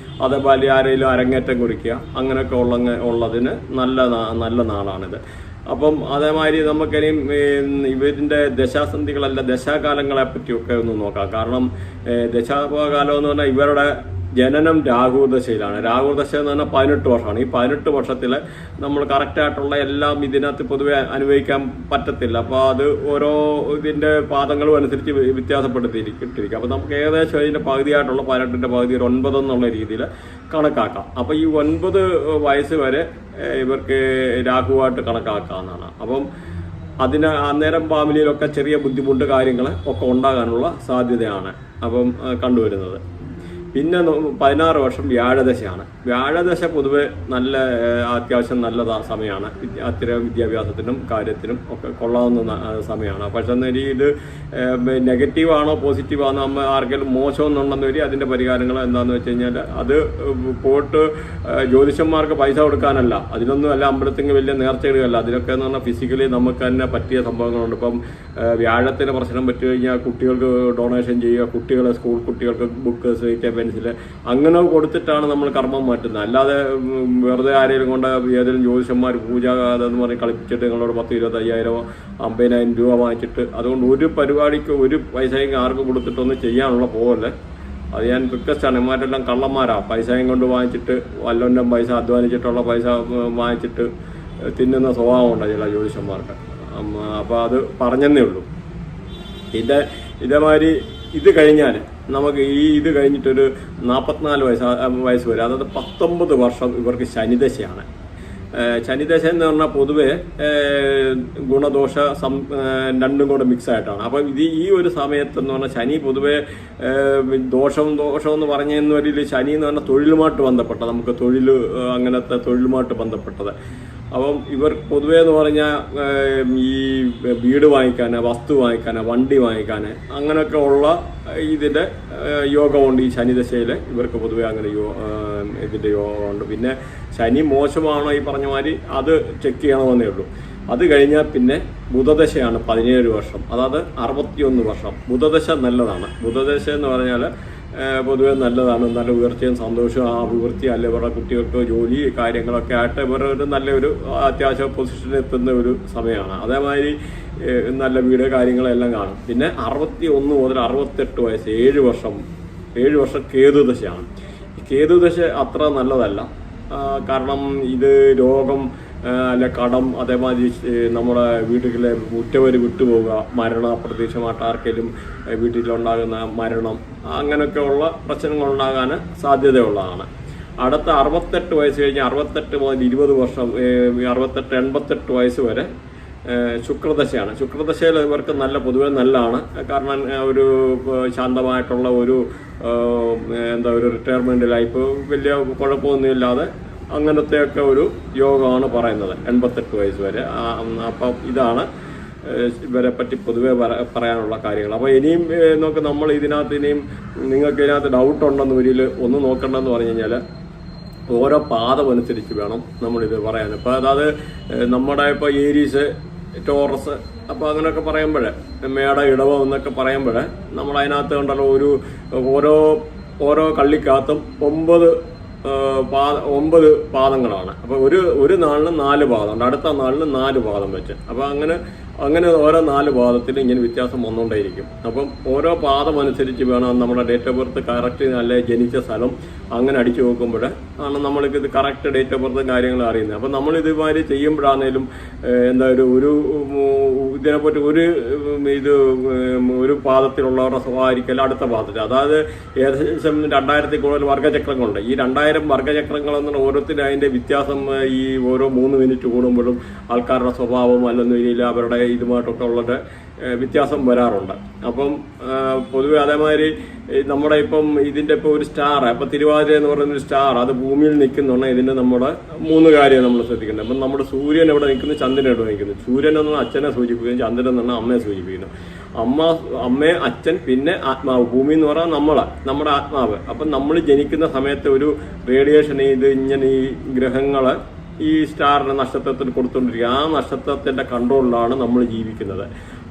അതേപോലെ ആരെങ്കിലും അരങ്ങേറ്റം കുറിക്കുക അങ്ങനെയൊക്കെ ഉള്ളതിന് നല്ല നാളാണിത്. അപ്പം അതേമാതിരി നമുക്കിനിയും ഇവരിൻ്റെ ദശാസന്ധികളല്ല ദശാകാലങ്ങളെ പറ്റിയൊക്കെ ഒന്ന് നോക്കാം. കാരണം ദശാകാലം എന്ന് പറഞ്ഞാൽ ഇവരുടെ ജനനം രാഹുദശയിലാണ്. രാഹുദശ എന്ന് പറഞ്ഞാൽ 18 വർഷമാണ്. ഈ 18 വർഷത്തിൽ നമ്മൾ കറക്റ്റായിട്ടുള്ള എല്ലാം ഇതിനകത്ത് പൊതുവെ അനുഭവിക്കാൻ പറ്റത്തില്ല. അപ്പോൾ അത് ഓരോ ഇതിൻ്റെ പാദങ്ങളും അനുസരിച്ച് വ്യത്യാസപ്പെടുത്തിയിട്ടിരിക്കും. അപ്പോൾ നമുക്ക് ഏകദേശം അതിൻ്റെ പകുതിയായിട്ടുള്ള 18ന്റെ പകുതി 9 എന്നുള്ള രീതിയിൽ കണക്കാക്കാം. അപ്പോൾ ഈ 9 വയസ്സ് വരെ ഇവർക്ക് രാഹുവായിട്ട് കണക്കാക്കാവുന്നതാണ്. അപ്പം അന്നേരം ഫാമിലിയിലൊക്കെ ചെറിയ ബുദ്ധിമുട്ട് കാര്യങ്ങൾ ഒക്കെ ഉണ്ടാകാനുള്ള സാധ്യതയാണ് അപ്പം കണ്ടുവരുന്നത്. പിന്നെ 16 വർഷം വ്യാഴദശയാണ്. വ്യാഴദശ പൊതുവെ അത്യാവശ്യം നല്ല സമയമാണ്. അത്തരം വിദ്യാഭ്യാസത്തിനും കാര്യത്തിനും ഒക്കെ കൊള്ളാവുന്ന സമയമാണ്. പക്ഷേ ഇത് നെഗറ്റീവാണോ പോസിറ്റീവാണോ നമ്മൾ ആർക്കെങ്കിലും മോശമെന്നുണ്ടെന്ന് വരി അതിൻ്റെ പരിഹാരങ്ങൾ എന്താണെന്ന് വെച്ച് കഴിഞ്ഞാൽ അത് പോയിട്ട് ജ്യോതിഷന്മാർക്ക് പൈസ കൊടുക്കാനല്ല, അതിനൊന്നും അല്ല, അമ്പലത്തിന് വലിയ നേർച്ചയിടുകയല്ല. അതിനൊക്കെ എന്ന് പറഞ്ഞാൽ ഫിസിക്കലി നമുക്ക് തന്നെ പറ്റിയ സംഭവങ്ങളുണ്ട്. ഇപ്പം വ്യാഴത്തിന് പ്രശ്നം പറ്റി കഴിഞ്ഞാൽ കുട്ടികൾക്ക് ഡൊണേഷൻ ചെയ്യുക, സ്കൂൾ കുട്ടികൾക്ക് ബുക്ക്, സ്ലേറ്റ്, പെൻസിൽ അങ്ങനെ കൊടുത്തിട്ടാണ് നമ്മൾ കർമ്മം മാറ്റുന്നത്. അല്ലാതെ വെറുതെ ആരെങ്കിലും കൊണ്ട് ഏതെങ്കിലും ജ്യോതിഷന്മാർ പൂജ അതെന്ന് പറഞ്ഞ് കളിപ്പിച്ചിട്ട് നിങ്ങളോട് 10,000, 25,000, 50,000 രൂപ വാങ്ങിച്ചിട്ട് അതുകൊണ്ട് ഒരു പരിപാടിക്ക് ഒരു പൈസയും ആർക്കും കൊടുത്തിട്ടൊന്നും ചെയ്യാനുള്ള പോകല്ലേ. അത് ഞാൻ റിക്വസ്റ്റാണ്. ഇമാരെല്ലാം കള്ളന്മാരാ. പൈസയും കൊണ്ട് വാങ്ങിച്ചിട്ട് വല്ലവൻ്റെ പൈസ അധ്വാനിച്ചിട്ടുള്ള പൈസ വാങ്ങിച്ചിട്ട് തിന്നുന്ന സ്വഭാവമുണ്ട് ചില ജ്യോതിഷന്മാർക്ക്. അപ്പോൾ അത് പറഞ്ഞെന്നേ ഉള്ളൂ. ഇതേമാതിരി ഇത് കഴിഞ്ഞാൽ നമുക്ക് ഇത് കഴിഞ്ഞിട്ടൊരു 44 വയസ്സ് വരെ, അതായത് 19 വർഷം ഇവർക്ക് ശനിദശയാണ്. ശനിദശ എന്ന് പറഞ്ഞാൽ പൊതുവെ ഗുണദോഷ രണ്ടും കൂടെ മിക്സ് ആയിട്ടാണ്. അപ്പം ഈ ഒരു സമയത്തെന്ന് പറഞ്ഞാൽ ശനി പൊതുവെ ദോഷം എന്ന് പറഞ്ഞെന്ന് വരില്ല. ശനി എന്ന് പറഞ്ഞാൽ തൊഴിലുമായിട്ട് ബന്ധപ്പെട്ട, നമുക്ക് അങ്ങനത്തെ തൊഴിലുമായിട്ട് ബന്ധപ്പെട്ടത്. അപ്പം ഇവർ പൊതുവേ എന്ന് പറഞ്ഞാൽ ഈ വീട് വാങ്ങിക്കാൻ, വസ്തു വാങ്ങിക്കാൻ, വണ്ടി വാങ്ങിക്കാൻ അങ്ങനെയൊക്കെ ഉള്ള ഇതിൻ്റെ യോഗമുണ്ട് ഈ ശനിദശയിൽ. ഇവർക്ക് പൊതുവെ അങ്ങനെ ഇതിൻ്റെ യോഗമുണ്ട്. പിന്നെ ശനി മോശമാണോ ഈ പറഞ്ഞ മാതിരി അത് ചെക്ക് ചെയ്യണമെന്നേ ഉള്ളൂ. അത് കഴിഞ്ഞാൽ പിന്നെ ബുധദശയാണ് 17 വർഷം, അതായത് 61 വർഷം. ബുധദശ നല്ലതാണ്. ബുധദശ എന്ന് പറഞ്ഞാൽ പൊതുവെ നല്ലതാണ്. നല്ല ഉയർച്ചയും സന്തോഷവും, ആ അഭിവൃദ്ധി അല്ലെ ഇവരുടെ കുട്ടികൾക്ക് ജോലി കാര്യങ്ങളൊക്കെ ആയിട്ട് ഇവരുടെ ഒരു നല്ലൊരു അത്യാവശ്യ പൊസിഷനിൽ എത്തുന്ന ഒരു സമയമാണ്. അതേമാതിരി നല്ല വീട് കാര്യങ്ങളെല്ലാം കാണും. പിന്നെ 61 മുതൽ 68 വയസ്സ് 7 വർഷം കേതുദശയാണ്. കേതുദശ അത്ര നല്ലതല്ല. കാരണം ഇത് രോഗം അല്ലെ കടം, അതേമാതിരി നമ്മുടെ വീട്ടിലെ ഉറ്റവർ വിട്ടുപോവുക, മരണം, അപ്രതീക്ഷിതമായിട്ട് ആർക്കെങ്കിലും വീട്ടിലുണ്ടാകുന്ന മരണം, അങ്ങനെയൊക്കെ ഉള്ള പ്രശ്നങ്ങൾ ഉണ്ടാകാൻ സാധ്യതയുള്ളതാണ്. അടുത്ത 68 വയസ്സ് കഴിഞ്ഞ് 68 മുതൽ 20 വർഷം 88 വയസ്സ് വരെ ശുക്രദശയാണ്. ശുക്രദശയിൽ ഇവർക്ക് പൊതുവെ നല്ലതാണ്. കാരണം ഒരു ശാന്തമായിട്ടുള്ള ഒരു ഒരു റിട്ടയർമെന്റ് ലൈഫ്, വലിയ കുഴപ്പമൊന്നുമില്ലാതെ അങ്ങനത്തെയൊക്കെ ഒരു യോഗമാണ് പറയുന്നത് 88 വയസ്സ് വരെ. അപ്പം ഇതാണ് ഇവരെ പറ്റി പൊതുവെ പറയാനുള്ള കാര്യങ്ങൾ. അപ്പോൾ ഇനിയും നമ്മൾ ഇനിയും നിങ്ങൾക്ക് ഇതിനകത്ത് ഡൗട്ട് ഉണ്ടെന്ന് വരിയിൽ ഒന്ന് നോക്കണ്ടെന്ന് പറഞ്ഞു കഴിഞ്ഞാൽ ഓരോ പാദം അനുസരിച്ച് വേണം നമ്മളിത് പറയാൻ. ഇപ്പം അതായത് നമ്മുടെ ഇപ്പോൾ ഏരീസ്, ടോറസ്, അപ്പോൾ അങ്ങനെയൊക്കെ പറയുമ്പോൾ മേട, ഇടവം എന്നൊക്കെ പറയുമ്പോൾ നമ്മൾ അതിനകത്ത് കണ്ടല്ലോ ഓരോ കള്ളിക്കകത്തും 9 പാദങ്ങളാണ്. അപ്പോൾ ഒരു നാളിന് 4 പാദമുണ്ട്, അടുത്ത നാളിന് 4 പാദം വെച്ച്. അപ്പോൾ അങ്ങനെ ഓരോ 4 പാദത്തിൽ ഇങ്ങനെ വ്യത്യാസം വന്നുകൊണ്ടേയിരിക്കും. അപ്പം ഓരോ പാദം അനുസരിച്ച് വേണം നമ്മുടെ ഡേറ്റ് ഓഫ് ബർത്ത് കറക്റ്റ്, അല്ലെ ജനിച്ച സ്ഥലം അങ്ങനെ അടിച്ചു നോക്കുമ്പോൾ ആണ് നമ്മൾക്ക് ഇത് കറക്റ്റ് ഡേറ്റ് ഓഫ് ബർത്ത് കാര്യങ്ങൾ അറിയുന്നത്. അപ്പം നമ്മൾ ഇതുമാതിരി ചെയ്യുമ്പോഴാണേലും ഒരു ഇതിനെപ്പറ്റി ഒരു പാദത്തിലുള്ളവരുടെ സ്വഭാവമായിരിക്കും അടുത്ത പാദത്തിൽ. അതായത് ഏകദേശം 2000 കൂടുതൽ വർഗ്ഗചക്രങ്ങളുണ്ട്. ഈ 2000 വർഗ്ഗചക്രങ്ങളെന്നുള്ള ഓരോരുത്തരും അതിൻ്റെ വ്യത്യാസം ഈ ഓരോ 3 മിനിറ്റ് കൂടുമ്പോഴും ആൾക്കാരുടെ സ്വഭാവം അല്ലെന്ന രീതിയിൽ അവരുടെ ഇതുമായിട്ടൊക്കെ ഉള്ളത് വ്യത്യാസം വരാറുണ്ട്. അപ്പം പൊതുവെ അതേമാതിരി നമ്മുടെ ഇപ്പം ഇതിൻ്റെ ഇപ്പോൾ ഒരു സ്റ്റാർ, അപ്പം തിരുവാതിര എന്ന് പറയുന്നൊരു സ്റ്റാർ അത് ഭൂമിയിൽ നിൽക്കുന്നുണ്ട്. ഇതിൻ്റെ നമ്മുടെ 3 കാര്യം നമ്മൾ ശ്രദ്ധിക്കേണ്ടത്. അപ്പം നമ്മുടെ സൂര്യൻ എവിടെ നിൽക്കുന്നു, ചന്ദ്രൻ എവിടെ നിൽക്കുന്നു. സൂര്യൻ എന്ന് അച്ഛനെ സൂചിപ്പിക്കുന്നു, ചന്ദ്രൻ എന്ന് പറഞ്ഞാൽ അമ്മയെ സൂചിപ്പിക്കുന്നു. അമ്മയെ, അച്ഛൻ, പിന്നെ ആത്മാവ്. ഭൂമി എന്ന് പറഞ്ഞാൽ നമ്മുടെ ആത്മാവ്. അപ്പം നമ്മൾ ജനിക്കുന്ന സമയത്ത് ഒരു റേഡിയേഷൻ ഇങ്ങനെ ഈ ഗ്രഹങ്ങൾ ഈ സ്റ്റാറിന് നക്ഷത്രത്തിന് കൊടുത്തുകൊണ്ടിരിക്കുക. ആ നക്ഷത്രത്തിന്റെ കൺട്രോളിലാണ് നമ്മൾ ജീവിക്കുന്നത്.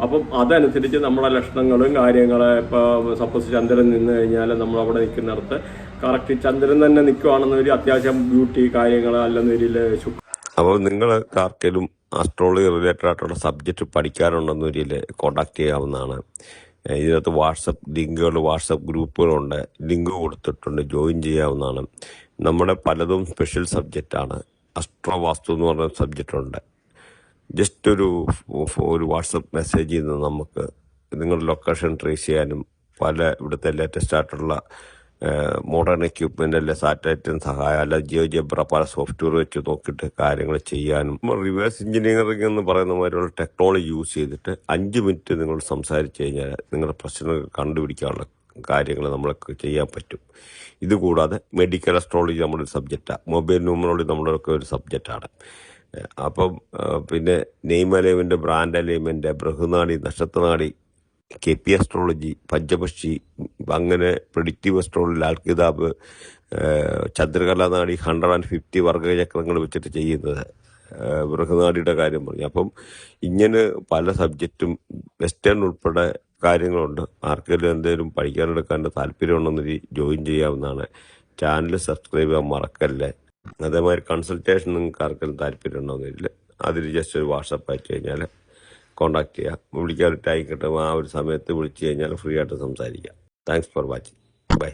അപ്പം അതനുസരിച്ച് നമ്മുടെ ലക്ഷണങ്ങളും കാര്യങ്ങളെ ഇപ്പോൾ സപ്പോസ് ചന്ദ്രൻ നിന്ന് കഴിഞ്ഞാൽ നമ്മൾ അവിടെ നിൽക്കുന്നിടത്ത് കറക്റ്റ് ചന്ദ്രൻ തന്നെ നിൽക്കുകയാണെന്നൊരു അത്യാവശ്യം ബ്യൂട്ടി കാര്യങ്ങൾ അല്ലെന്നൊരിൽ. അപ്പോൾ നിങ്ങൾ ആർക്കെങ്കിലും അസ്ട്രോളജി റിലേറ്റഡ് ആയിട്ടുള്ള സബ്ജക്റ്റ് പഠിക്കാനുണ്ടെന്നൊരിൽ കോണ്ടാക്ട് ചെയ്യാവുന്നതാണ്. ഇതിനകത്ത് വാട്സപ്പ് ഗ്രൂപ്പുകളുണ്ട്, ലിങ്ക് കൊടുത്തിട്ടുണ്ട്, ജോയിൻ ചെയ്യാവുന്നതാണ്. നമ്മുടെ പലതും സ്പെഷ്യൽ സബ്ജക്റ്റാണ്. അസ്ട്രോ വാസ്തു എന്ന് പറഞ്ഞ സബ്ജക്റ്റ് ഉണ്ട്. ജസ്റ്റ് ഒരു വാട്സപ്പ് മെസ്സേജ് ചെയ്യുന്ന നമുക്ക് നിങ്ങളുടെ ലൊക്കേഷൻ ട്രേസ് ചെയ്യാനും ഇവിടുത്തെ ലേറ്റസ്റ്റ് ആയിട്ടുള്ള മോഡേൺ എക്യുപ്മെന്റ്, അല്ലെ സാറ്റലൈറ്റിന് സഹായം, അല്ല ജിയോജബ്ര പല സോഫ്റ്റ്വെയർ വെച്ച് നോക്കിയിട്ട് കാര്യങ്ങൾ ചെയ്യാനും. റിവേഴ്സ് എഞ്ചിനീയറിംഗ് എന്ന് പറയുന്ന മാതിരിയുള്ള ടെക്നോളജി യൂസ് ചെയ്തിട്ട് 5 മിനിറ്റ് നിങ്ങൾ സംസാരിച്ചു കഴിഞ്ഞാൽ നിങ്ങളുടെ പ്രശ്നങ്ങൾ കണ്ടുപിടിക്കാനുള്ള കാര്യങ്ങൾ നമ്മൾക്ക് ചെയ്യാൻ പറ്റും. ഇതുകൂടാതെ മെഡിക്കൽ അസ്ട്രോളജി നമ്മുടെ ഒരു സബ്ജക്റ്റാണ്. മൊബൈൽ ന്യൂമറോളജി നമ്മുടെയൊക്കെ ഒരു സബ്ജക്റ്റാണ്. അപ്പം പിന്നെ നെയിം അലൈൻമെന്റ്, ബ്രാൻഡ് അലൈൻമെന്റ്, ബൃഹനാടി, നക്ഷത്രനാടി, KP അസ്ട്രോളജി, പഞ്ചപക്ഷി, അങ്ങനെ പ്രെഡിക്റ്റീവ് അസ്ട്രോളജി, ലാൽ കിതാബ്, ചന്ദ്രകലാനാടി, 150 വർഗ്ഗചക്രങ്ങൾ വെച്ചിട്ട് ചെയ്യുന്നത്, ബൃഹനാടിയുടെ കാര്യം പറഞ്ഞു. അപ്പം ഇങ്ങനെ പല സബ്ജക്റ്റും വെസ്റ്റേൺ ഉൾപ്പെടെ കാര്യങ്ങളുണ്ട്. ആർക്കെങ്കിലും എന്തെങ്കിലും പഠിക്കാനെടുക്കാൻ താല്പര്യമുണ്ടെന്നൊരു ജോയിൻ ചെയ്യാവുന്നതാണ്. ചാനൽ സബ്സ്ക്രൈബ് ചെയ്യാൻ മറക്കല്ലേ. അതേമാതിരി കൺസൾട്ടേഷൻ നിങ്ങൾക്ക് ആർക്കെങ്കിലും താല്പര്യം ഉണ്ടോന്നില്ല, അതിൽ ജസ്റ്റ് ഒരു വാട്സപ്പ് അയച്ചു കഴിഞ്ഞാൽ കോണ്ടാക്ട് ചെയ്യാം. വിളിക്കാൻ ഒരു ടൈം കിട്ടും, ആ ഒരു സമയത്ത് വിളിച്ചു കഴിഞ്ഞാൽ ഫ്രീ ആയിട്ട് സംസാരിക്കാം. Thanks for watching. ബൈ.